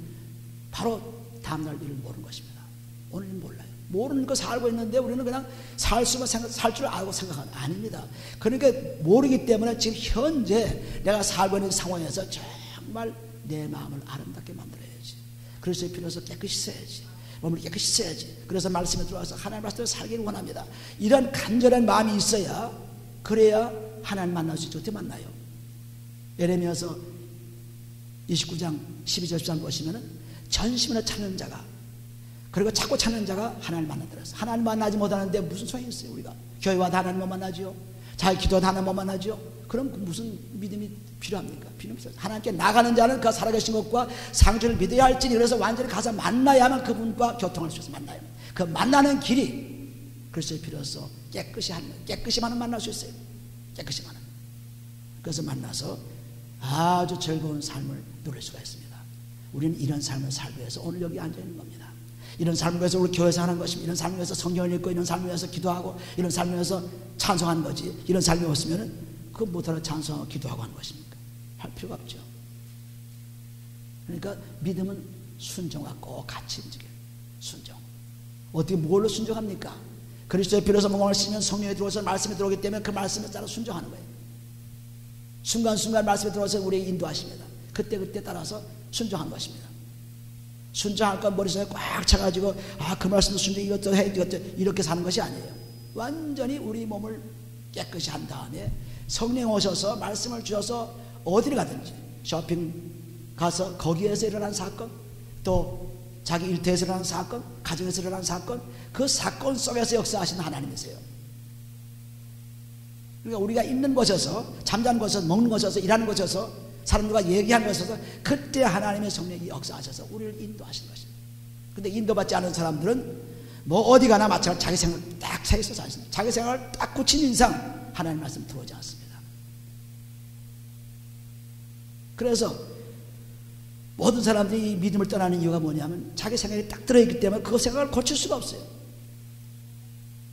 바로 다음날 일을 모르는 것입니다. 오늘 일 몰라요. 모르는 거 살고 있는데 우리는 그냥 살 줄 알고 생각하는 아닙니다. 그러니까 모르기 때문에 지금 현재 내가 살고 있는 상황에서 정말 내 마음을 아름답게 만들어야지. 그리스도의 피로서 깨끗이 써야지. 몸을 깨끗이 씻어야지. 그래서 말씀에 들어와서 하나님 말씀을 살기를 원합니다. 이런 간절한 마음이 있어야, 그래야 하나님 만날 수 있죠. 어떻게 만나요? 예레미야서 29장 12절 13절 보시면은 전심으로 찾는 자가, 그리고 자꾸 찾는 자가 하나님을 만나더라고요. 하나님 만나지 못하는데 무슨 소용이 있어요? 우리가 교회 와도 하나님 못 만나죠. 잘 기도하도 하나님 못 만나죠. 그럼 무슨 믿음이 필요합니까? 필요 없어요. 하나님께 나가는 자는 그 살아계신 것과 상주를 믿어야 할지니, 그래서 완전히 가서 만나야만 그분과 교통할 수 있어요. 만나요. 그 만나는 길이 그리스도의 피로서 깨끗이 하는, 깨끗이만은 만날 수 있어요. 깨끗이만은. 그래서 만나서 아주 즐거운 삶을 누릴 수가 있습니다. 우리는 이런 삶을 살기 위해서 오늘 여기 앉아 있는 겁니다. 이런 삶을 위해서 우리 교회에서 하는 것입니다. 이런 삶을 위해서 성경을 읽고, 이런 삶을 위해서 기도하고, 이런 삶을 위해서 찬송하는 거지. 이런 삶이 없으면 그거 못하러 찬송하고 기도하고 하는 것입니까? 할 필요가 없죠. 그러니까 믿음은 순종과 꼭 같이 움직여요. 순종. 어떻게 뭘로 순종합니까? 그리스도의 피로서 몸을 씻으면 성령이 들어와서 말씀이 들어오기 때문에 그 말씀에 따라 순종하는 거예요. 순간순간 말씀이 들어와서 우리에게 인도하십니다. 그때 따라서 순종하는 것입니다. 순종할 건 머릿속에 꽉 차가지고 그 말씀도 순종, 이것도 해, 이것도 이렇게 사는 것이 아니에요. 완전히 우리 몸을 깨끗이 한 다음에 성령 오셔서 말씀을 주셔서 어디를 가든지, 쇼핑 가서 거기에서 일어난 사건, 또 자기 일터에서 일어난 사건, 가정에서 일어난 사건, 그 사건 속에서 역사하시는 하나님이세요. 그러니까 우리가 있는 곳에서, 잠자는 곳에서, 먹는 곳에서, 일하는 곳에서, 사람들과 얘기하는 곳에서 그때 하나님의 성령이 역사하셔서 우리를 인도하시는 것입니다. 근데 인도받지 않은 사람들은 뭐 어디 가나 마찬가지로 자기 생각을 딱 차에서 사십니다. 자기 생각을 딱 굳힌 인상 하나님 말씀 들어오지 않습니다. 그래서 모든 사람들이 이 믿음을 떠나는 이유가 뭐냐면 자기 생각이 딱 들어있기 때문에 그 생각을 고칠 수가 없어요.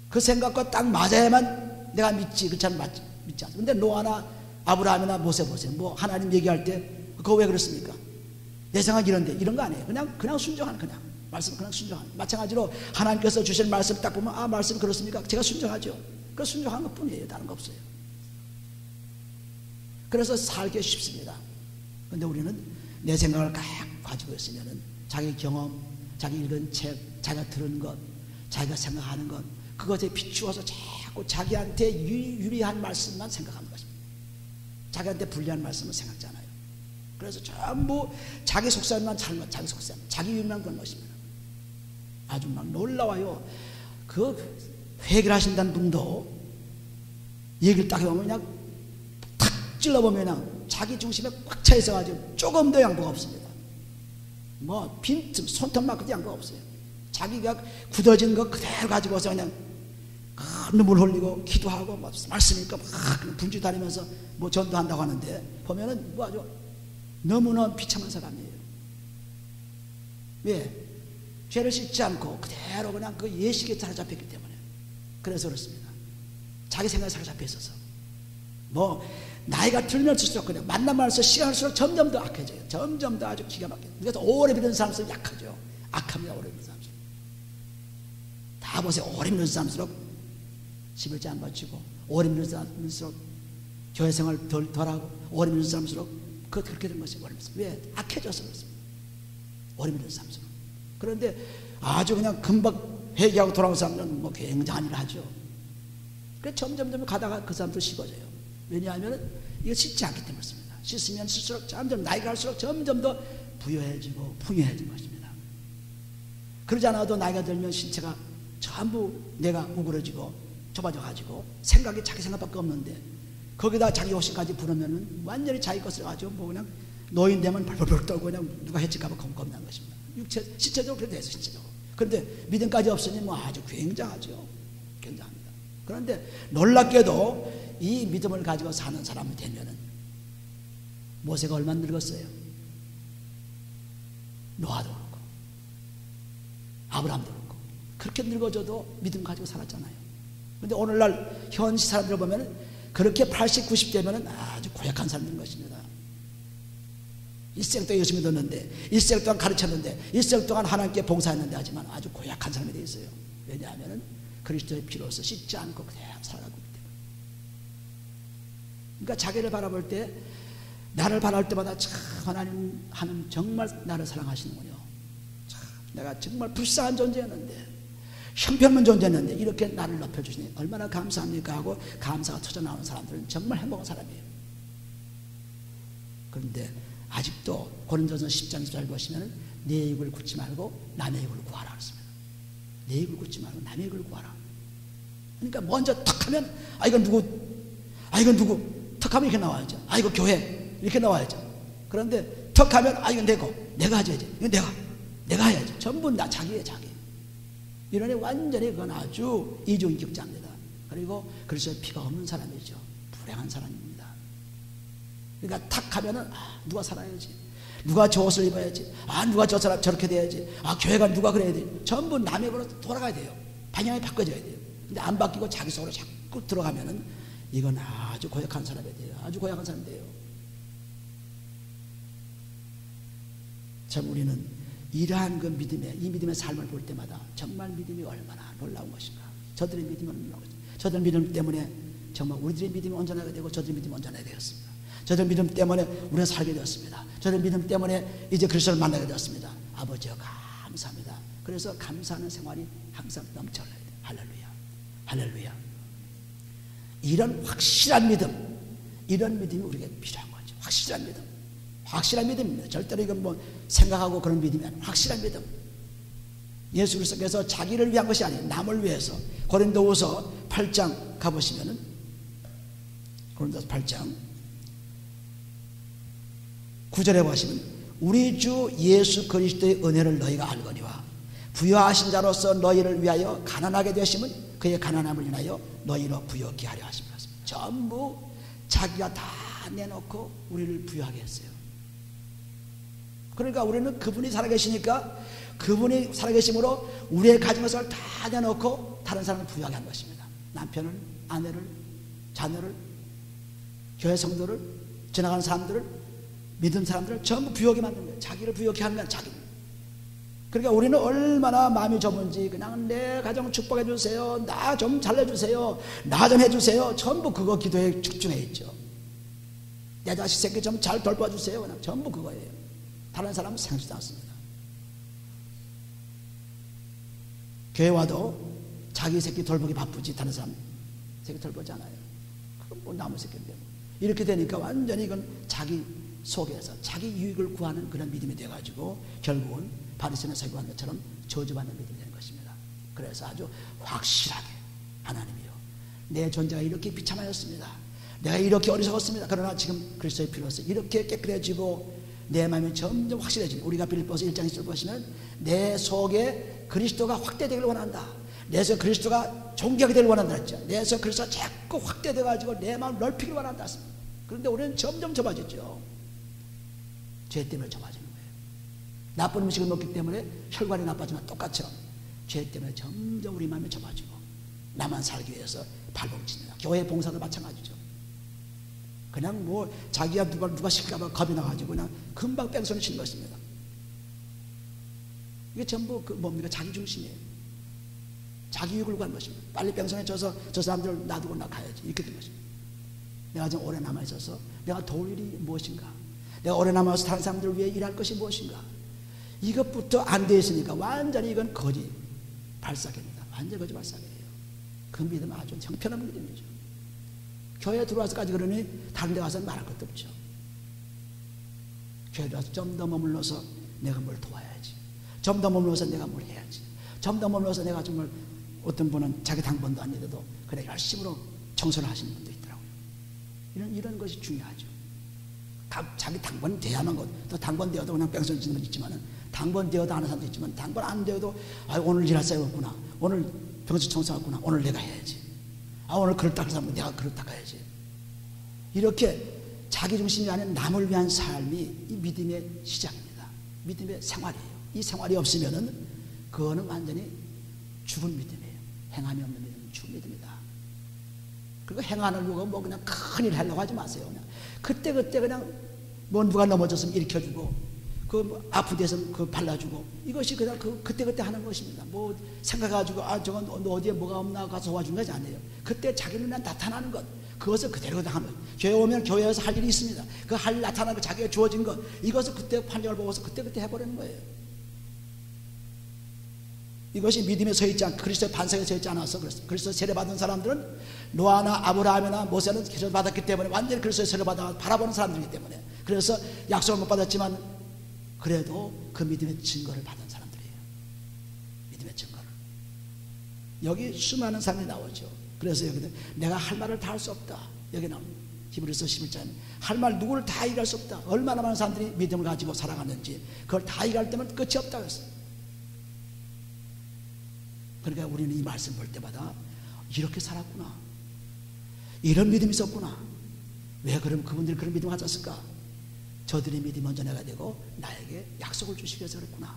그 생각과 딱 맞아야만 내가 믿지. 그렇지 않으면 믿지 않습니다. 근데 노아나 아브라함이나 모세 보세요. 뭐 하나님 얘기할 때 그거 왜 그렇습니까? 내 생각이 이런데, 이런 거 아니에요. 그냥 순종하는, 그냥 말씀 그냥 순종하는. 마찬가지로 하나님께서 주신 말씀 딱 보면 말씀 그렇습니까? 제가 순종하죠. 그 순종하는 것 뿐이에요. 다른 거 없어요. 그래서 살기 쉽습니다. 근데 우리는 내 생각을 가지고 있으면은 자기 경험, 자기 읽은 책, 자기가 들은 것, 자기가 생각하는 것, 그것에 비추어서 자꾸 자기한테 유리한 말씀만 생각하는 것입니다. 자기한테 불리한 말씀은 생각지 않아요. 그래서 전부 자기 속셈만 찾는 것, 자기 속셈, 자기 유명한 그런 것입니다. 아주 막 놀라워요. 그 회개를 하신다는 분도 얘기를 딱 해보면 그냥 탁 찔러보면 그냥 자기 중심에 꽉 차 있어가지고 조금 더 양보가 없습니다. 뭐 빈틈, 손톱만큼도 양보가 없어요. 자기가 굳어진 거 그대로 가지고서 그냥 눈물 흘리고 기도하고 말씀이니까 막 분주 다니면서 뭐 전도한다고 하는데 보면은 뭐 아주 너무나 비참한 사람이에요. 왜? 죄를 씻지 않고 그대로 그냥 그 예식에 사로잡혔기 때문에. 그래서 그렇습니다. 자기 생각에 사로잡혀 있어서 뭐 나이가 들면 들수록 그냥 만나면서 시간을수록 점점 더 악해져요. 점점 더 아주 기가 막혀요. 그래서 오래 믿는 사람들은 약하죠. 악합니다. 오래 믿는 사람들 다 보세요. 오래 믿는 사람들수록 11조 안 바치고, 오래 믿는 사람일수록 교회 생활 덜하고, 오래 믿는 사람일수록 그렇게 된 것이 왜? 악해져서 그렇습니다. 오래 믿는 사람일수록. 그런데 아주 그냥 금방 회개하고 돌아온 사람들은 뭐 굉장한 일을 하죠. 그래서 점점 가다가 그 사람도 식어져요. 왜냐하면 이거 씻지 않기 때문에 그렇습니다. 씻으면 씻을수록 점점 나이가 갈수록 점점 더 부여해지고 풍요해지는 것입니다. 그러지 않아도 나이가 들면 신체가 전부 내가 우그러지고 좁아져가지고 생각이 자기 생각밖에 없는데 거기다 자기 욕심까지 부르면은 완전히 자기 것을 가지고 뭐 그냥 노인 되면 벌벌 떨고 그냥 누가 해칠까봐 겁난 것입니다. 신체적으로 그래도 돼서 신체적으로. 그런데 믿음까지 없으니 뭐 아주 굉장하죠. 굉장합니다. 그런데 놀랍게도 이 믿음을 가지고 사는 사람이 되면은 모세가 얼마나 늙었어요? 노아도 그렇고 아브라함도 그렇고 그렇게 늙어져도 믿음 가지고 살았잖아요. 근데 오늘날 현시 사람들을 보면 그렇게 80, 90 되면 아주 고약한 사람들인 것입니다. 일생 동안 열심히 듣는데, 일생 동안 가르쳤는데, 일생 동안 하나님께 봉사했는데 하지만 아주 고약한 사람이 되어 있어요. 왜냐하면 그리스도의 피로서 씻지 않고 그대로 살아가고 있기 때문에. 그러니까 자기를 바라볼 때, 나를 바라볼 때마다 참 하나님 정말 나를 사랑하시는군요. 참 내가 정말 불쌍한 존재였는데, 형편없는 존재였는데 이렇게 나를 높여주시니 얼마나 감사합니까 하고 감사가 터져나오는 사람들은 정말 행복한 사람이에요. 그런데 아직도 고린도전서 10장 14절 보시면 내 이익을 굳지 말고 남의 이익을 구하라 그랬습니다. 내 이익을 굳지 말고 남의 이익을 구하라. 그러니까 먼저 턱 하면 이건 누구 턱 하면 이렇게 나와야죠. 이거 교회 이렇게 나와야죠. 그런데 턱 하면 이건 내가 하셔야지. 이건 내가 해야지. 전부 나 자기예요, 자기. 이러니 완전히 그건 아주 이중인격자입니다. 그리고 그래서 피가 없는 사람이죠. 불행한 사람입니다. 그러니까 탁 하면은 누가 살아야지, 누가 저 옷을 입어야지, 누가 저 사람 저렇게 돼야지, 교회가 누가 그래야 돼. 전부 남의 걸로 돌아가야 돼요. 방향이 바꿔져야 돼요. 근데 안 바뀌고 자기 속으로 자꾸 들어가면은 이건 아주 고약한 사람이 돼요. 아주 고약한 사람이 돼요. 참 우리는 이러한 그 믿음의, 이 믿음의 삶을 볼 때마다 정말 믿음이 얼마나 놀라운 것인가. 저들의 믿음이 얼마나 놀라운 것인가. 저들 믿음 때문에 정말 우리들의 믿음이 온전하게 되고 저들의 믿음이 온전하게 되었습니다. 저들 믿음 때문에 우리가 살게 되었습니다. 저들 믿음 때문에 이제 그리스도를 만나게 되었습니다. 아버지여 감사합니다. 그래서 감사하는 생활이 항상 넘쳐야 돼요. 할렐루야, 할렐루야. 이런 확실한 믿음, 이런 믿음이 우리에게 필요한 거죠. 확실한 믿음, 확실한 믿음입니다. 절대로 이건 뭐 생각하고 그런 믿음이 아니에요. 확실한 믿음. 예수 그리스도께서 자기를 위한 것이 아니에요. 남을 위해서. 고린도후서 8장 가보시면은, 고린도후서 8장 9절에 보시면 우리 주 예수 그리스도의 은혜를 너희가 알거니와 부여하신 자로서 너희를 위하여 가난하게 되심은 그의 가난함을 인하여 너희로 부여케 하려 하십니다. 전부 자기가 다 내놓고 우리를 부여하게 했어요. 그러니까 우리는 그분이 살아계시니까 그분이 살아계심으로 우리의 가진 것을 다 내놓고 다른 사람을 부여하게 한 것입니다. 남편을, 아내를, 자녀를, 교회 성도를, 지나가는 사람들을, 믿은 사람들을 전부 부여하게 만든 거예요. 자기를 부여하게 하는 건 자기. 그러니까 우리는 얼마나 마음이 좁은지 그냥 내 가정 축복해 주세요, 나 좀 살려주세요, 나 좀 해주세요, 전부 그거 기도에 집중해 있죠. 내 자식 새끼 좀 잘 돌봐주세요, 그냥 전부 그거예요. 다른 사람은 생각지도 않습니다. 교회 와도 자기 새끼 돌보기 바쁘지 다른 사람 새끼 돌보지 않아요. 그건 뭐 나무 새끼인데 뭐. 이렇게 되니까 완전히 이건 자기 속에서 자기 유익을 구하는 그런 믿음이 되어가지고 결국은 바리새인의 설교한 것처럼 저주받는 믿음이 되는 것입니다. 그래서 아주 확실하게 하나님이요, 내 존재가 이렇게 비참하였습니다. 내가 이렇게 어리석었습니다. 그러나 지금 그리스도의 피로서 이렇게 깨끗해지고 내 마음이 점점 확실해지고, 우리가 빌립보서 1장 1절 보시면 내 속에 그리스도가 확대되기를 원한다. 내 속에 그리스도가 존귀하게 되기를 원한다 했죠. 내 속에 그리스도가 자꾸 확대돼가지고 내 마음을 넓히기를 원한다 했습니다. 그런데 우리는 점점 좁아졌죠. 죄 때문에 좁아지는 거예요. 나쁜 음식을 먹기 때문에 혈관이 나빠지면 똑같죠. 죄 때문에 점점 우리 마음이 좁아지고 나만 살기 위해서 발버둥칩니다. 교회 봉사도 마찬가지죠. 그냥 뭐 자기가 누가 실까봐 겁이 나가지고 그냥 금방 뺑소니 치는 것입니다. 이게 전부 그 뭡니까? 자기 중심이에요. 자기 유익을 구하는 것입니다. 빨리 뺑소니 쳐서 저 사람들 놔두고 나 가야지, 이렇게 된 것입니다. 내가 좀 오래 남아 있어서 내가 도울 일이 무엇인가, 내가 오래 남아서 다른 사람들을 위해 일할 것이 무엇인가, 이것부터 안 되어 있으니까 완전히 이건 거짓 발사계입니다. 완전히 거짓 발사계예요. 그 믿음은 아주 형편없는 믿음이죠. 교회에 들어와서까지 그러니 다른 데 가서 말할 것도 없죠. 교회에 들어와서 좀 더 머물러서 내가 뭘 도와야지, 좀 더 머물러서 내가 뭘 해야지, 좀 더 머물러서 내가 정말, 어떤 분은 자기 당번도 안 내도 그래 열심으로 청소를 하시는 분도 있더라고요. 이런 것이 중요하죠. 자기 당번 돼야만 것, 또 당번 되어도 그냥 뺑소니 치는 건 있지만은, 당번 되어도 하는 사람도 있지만, 당번 안 되어도 오늘 일할 사람이 없구나, 오늘 병실 청소하구나, 오늘 내가 해야지, 오늘 그릇 닦을 사람은 내가 그릇 닦아야지. 이렇게 자기 중심이 아닌 남을 위한 삶이 이 믿음의 시작입니다. 믿음의 생활이에요. 이 생활이 없으면은 그거는 완전히 죽은 믿음이에요. 행함이 없는 믿음은 죽은 믿음이다. 그리고 행하려고 뭐 그냥 큰일 하려고 하지 마세요. 그냥 그때 그냥 뭐 누가 넘어졌으면 일으켜주고, 그 아픈 데서 그 발라주고, 이것이 그냥 그때 하는 것입니다. 뭐 생각해가지고 저건 어디에 뭐가 없나 가서 도와준 것이 아니에요. 그때 자기 눈에 나타나는 것, 그것을 그대로 하면, 교회 오면 교회에서 할 일이 있습니다. 그 할 일 나타나는 거, 자기가 주어진 것, 이것을 그때 판정을 보고서 그때 해버리는 거예요. 이것이 믿음에 서 있지 않고 그리스도의 반석에 서 있지 않아서 그렇습니다. 그리스도 세례받은 사람들은 노아나 아브라함이나 모세는 세례 받았기 때문에 완전히 그리스도의 세례 받아 바라보는 사람들이기 때문에 그래서 약속을 못 받았지만 그래도 그 믿음의 증거를 받은 사람들이에요. 믿음의 증거를. 여기 수많은 사람이 나오죠. 그래서 여기는 내가 할 말을 다 할 수 없다. 여기 나옵니다. 히브리서 11장에 할 말 누구를 다 이해할 수 없다. 얼마나 많은 사람들이 믿음을 가지고 살아갔는지 그걸 다 이해할 때면 끝이 없다고 했어요. 그러니까 우리는 이 말씀 볼 때마다 이렇게 살았구나. 이런 믿음이 있었구나. 왜 그럼 그분들이 그런 믿음을 가졌을까? 저들의 믿음이 먼저 내가 되고 나에게 약속을 주시기 위해서 그랬구나.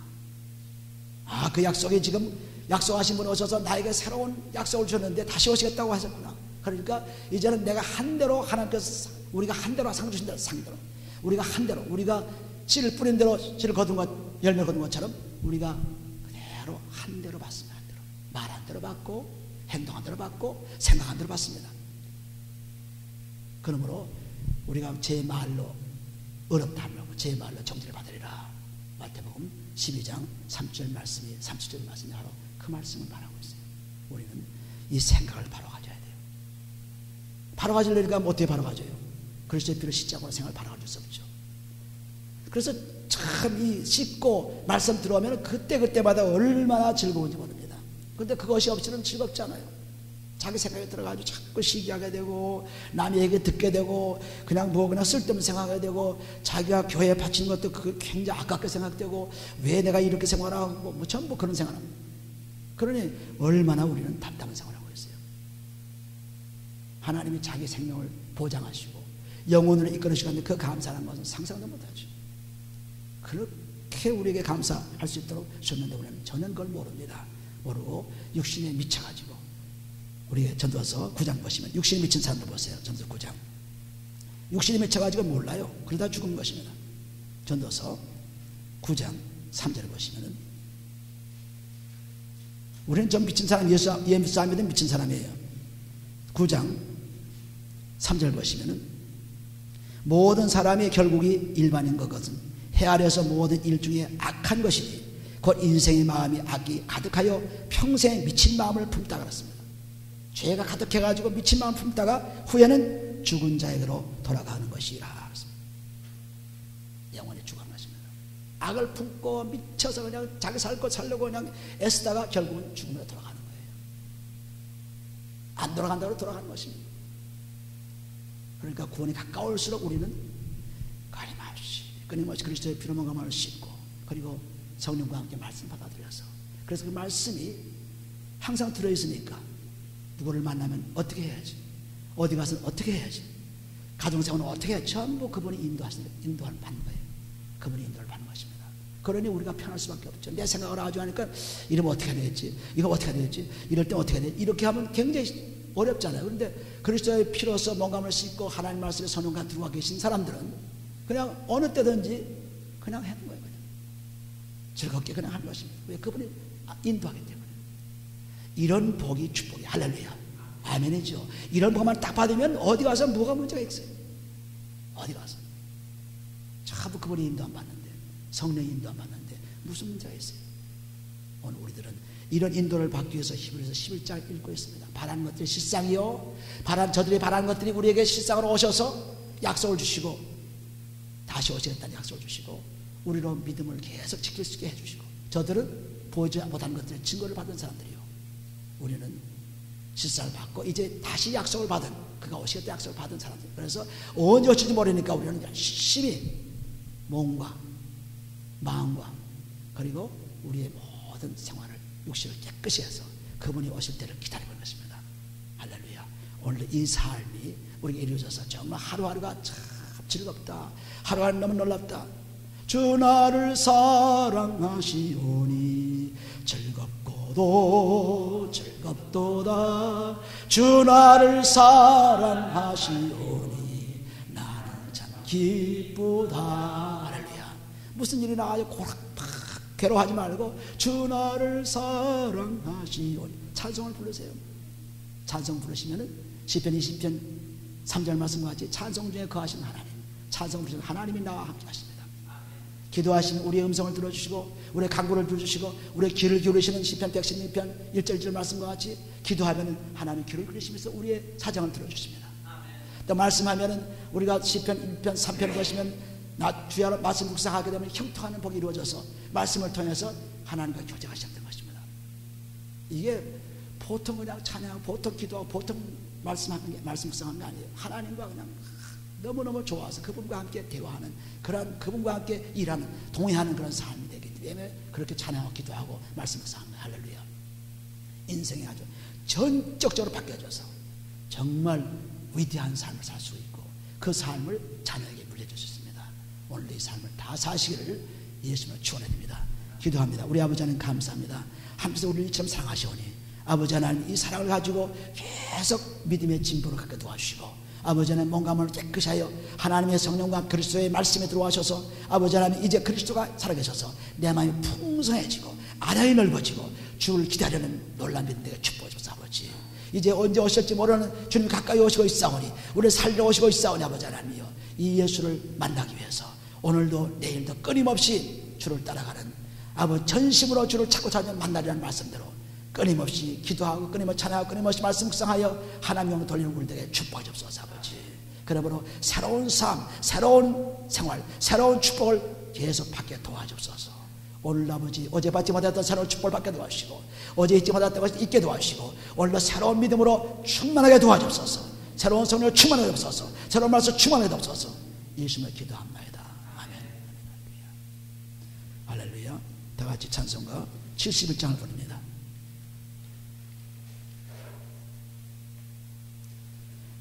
아, 그 약속이 지금 약속하신 분이 오셔서 나에게 새로운 약속을 주셨는데 다시 오시겠다고 하셨구나. 그러니까 이제는 내가 한 대로 하나님께서 우리가 한 대로 상 주신 대로 상대로 우리가 한 대로 우리가 씨를 뿌린 대로 씨를 거둔 것 열매 거둔 것처럼 우리가 그대로 한 대로 받습니다. 한 대로 말 한 대로 받고 행동 한 대로 받고 생각 한 대로 받습니다. 그러므로 우리가 제 말로 어렵다 하려고 제 말로 정죄를 받으리라. 마태복음 12장 3절 말씀이 37절 말씀이 바로 그 말씀을 말하고 있어요. 우리는 이 생각을 바로 가져야 돼요. 바로 가지려니까 어떻게 바로 가져요? 그리스도의 피를 씻자고 생각을 바로 가질 수 없죠. 그래서 참 이 씻고 말씀 들어오면 그때마다 얼마나 즐거운지 모릅니다. 그런데 그것이 없이는 즐겁지 않아요. 자기 생각에 들어가지고 자꾸 시기하게 되고 남의 얘기 듣게 되고 그냥 쓸데없는 생각하게 되고 자기가 교회에 바친 것도 그게 굉장히 아깝게 생각되고 왜 내가 이렇게 생활하고 뭐 전부 그런 생활합니다. 그러니 얼마나 우리는 답답한 생활을 하고 있어요. 하나님이 자기 생명을 보장하시고 영혼을 이끌어주시는데 그 감사하는 것은 상상도 못하죠. 그렇게 우리에게 감사할 수 있도록 주셨는데 우리는 전혀 그걸 모릅니다. 모르고 육신에 미쳐가지고 우리 전도서 9장 보시면 육신에 미친 사람들 보세요. 전도서 9장 육신에 미쳐가지고 몰라요. 그러다 죽은 것입니다. 전도서 9장 3절을 보시면은 우리는 좀 미친 사람 예수 안 믿으면 미친 사람이에요. 9장 3절 보시면은 모든 사람의 결국이 일반인 것은 해 아래서 모든 일 중에 악한 것이니 곧 인생의 마음이 악이 가득하여 평생 미친 마음을 품다 그랬습니다. 죄가 가득해가지고 미친 마음을 품다가 후에는 죽은 자에게로 돌아가는 것이라 그랬습니다. 영원히 죽은 것입니다. 악을 품고 미쳐서 그냥 자기 살 것 살려고 그냥 애쓰다가 결국은 죽음으로 돌아가는 거예요. 안 돌아간다고 돌아가는 것입니다. 그러니까 구원이 가까울수록 우리는 끊임없이 그리스도의 피로 몸을 씻고 그리고 성령과 함께 말씀 받아들여서 그래서 그 말씀이 항상 들어있으니까 누구를 만나면 어떻게 해야지 어디 가서 어떻게 해야지 가정생활은 어떻게 해야지 전부 그분이 인도를 받는 거예요. 그분이 인도를 받는 것입니다. 그러니 우리가 편할 수밖에 없죠. 내 생각을 아주 하니까 이러면 어떻게 해야 되겠지 이거 어떻게 해야 되겠지 이럴 때 어떻게 해야 되지 이렇게 하면 굉장히 어렵잖아요. 그런데 그리스도의 피로서 몸감을 씻고 하나님 말씀에 선언과 들어와 계신 사람들은 그냥 어느 때든지 그냥 하는 거예요. 그냥. 즐겁게 그냥 하는 것입니다. 왜? 그분이 인도하기 때문에. 이런 복이 축복이 할렐루야. 아멘이죠. 이런 복만 딱 받으면 어디 가서 뭐가 문제가 있어요. 어디 가서. 전부 그분이 인도 안 받는데 성령이 인도 안 받는데 무슨 문제가 있어요. 오늘 우리들은 이런 인도를 받기 위해서 히브리서 11장 읽고 있습니다. 바라는 것들이 실상이요. 저들이 바라는 것들이 우리에게 실상으로 오셔서 약속을 주시고 다시 오시겠다는 약속을 주시고 우리로 믿음을 계속 지킬 수 있게 해주시고 저들은 보이지 못하는 것들의 증거를 받은 사람들이요. 우리는 실상을 받고 이제 다시 약속을 받은 그가 오시겠다 약속을 받은 사람들. 그래서 언제 오실지 모르니까 우리는 열심히 몸과 마음과 그리고 우리의 모든 생활을 육신을 깨끗이 해서 그분이 오실 때를 기다리고 있는 것입니다. 할렐루야. 오늘 이 삶이 우리에게 이루어져서 정말 하루하루가 참 즐겁다. 하루하루 너무 놀랍다. 주 나를 사랑하시오니 즐겁고도 즐겁도다. 주 나를 사랑하시오니 나는 참 기쁘다. 할렐루야. 무슨 일이 나가지고 고락팍 괴로워하지 말고 주 나를 사랑하시오니 찬송을 부르세요. 찬송 부르시면은 시편 20편 3절 말씀과 같이 찬송 중에 거하시는 하나님, 찬송 부르시는 하나님이 나와 함께 하십니다. 기도하시는 우리의 음성을 들어주시고 우리의 간구를 들어주시고 우리의 귀를 기울이시는 시편 116편 1절 2절 말씀과 같이 기도하면 하나님 귀를 기울이시면서 우리의 사정을 들어주십니다. 또 말씀하면 우리가 시편 1편 3편을 보시면 주여 말씀 묵상하게 되면 형통하는 복이 이루어져서 말씀을 통해서 하나님과 교제가 시작된 것입니다. 이게 보통 그냥 찬양하고 보통 기도하고 보통 말씀 묵상하는 게 아니에요. 하나님과 그냥 너무너무 좋아서 그분과 함께 대화하는 그런 그분과 함께 일하는 동의하는 그런 삶이 되기 때문에 그렇게 찬양하고 기도하고 말씀 묵상하는 거예요. 할렐루야. 인생이 아주 전적적으로 바뀌어져서 정말 위대한 삶을 살 수 있고 그 삶을 자녀에게 물려줄 수 있습니다. 오늘도 이 삶을 다 사시기를 예수님을 축원해드립니다. 기도합니다. 우리 아버지 하나님 감사합니다. 하면서 우리를 이처럼 사랑하시오니 아버지 하나님 이 사랑을 가지고 계속 믿음의 진보를 갖게 도와주시고 아버지 하나님 몸과 깨끗이 하여 하나님의 성령과 그리스도의 말씀에 들어와셔서 아버지 하나님 이제 그리스도가 살아계셔서 내 마음이 풍성해지고 아량이 넓어지고 주를 기다리는 놀란 믿음 내가 축복해 주소서. 아버지 이제 언제 오실지 모르는 주님 가까이 오시고 있사오니 우리를 살려 오시고 있사오니 아버지 하나님이여 이 예수를 만나기 위해서 오늘도 내일도 끊임없이 주를 따라가는 아버지 전심으로 주를 찾고 찾는 만나리라는 말씀대로 끊임없이 기도하고 끊임없이 찬양하고 끊임없이 말씀 묵상하여 하나님을 돌리는 우리에게 축복해 주옵소서. 아버지 그러므로 새로운 삶 새로운 생활 새로운 축복을 계속 받게 도와주옵소서. 오늘 아버지 어제 받지 못했던 새로운 축복을 받게 도와주시고 어제 잊지 못했던 것을 잊게 도와주시고 오늘도 새로운 믿음으로 충만하게 도와주옵소서. 새로운 성령을 충만하게 도와주옵소서. 새로운 말씀 충만하게 도와주옵소서. 예수님을 기도합니다. 아멘. 할렐루야. 다같이 찬송가 71장을 부릅니다.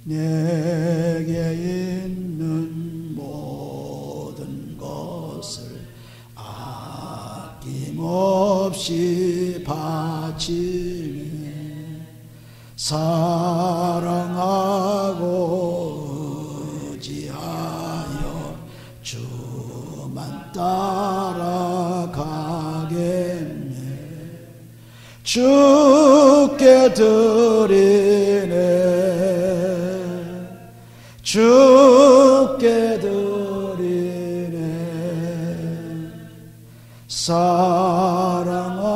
내게 있는 모든 것을 아낌없이 바치며 사랑하고 의지하여 주만 따라가겠네. 주께 드리네. 주께 드리네. 사랑하고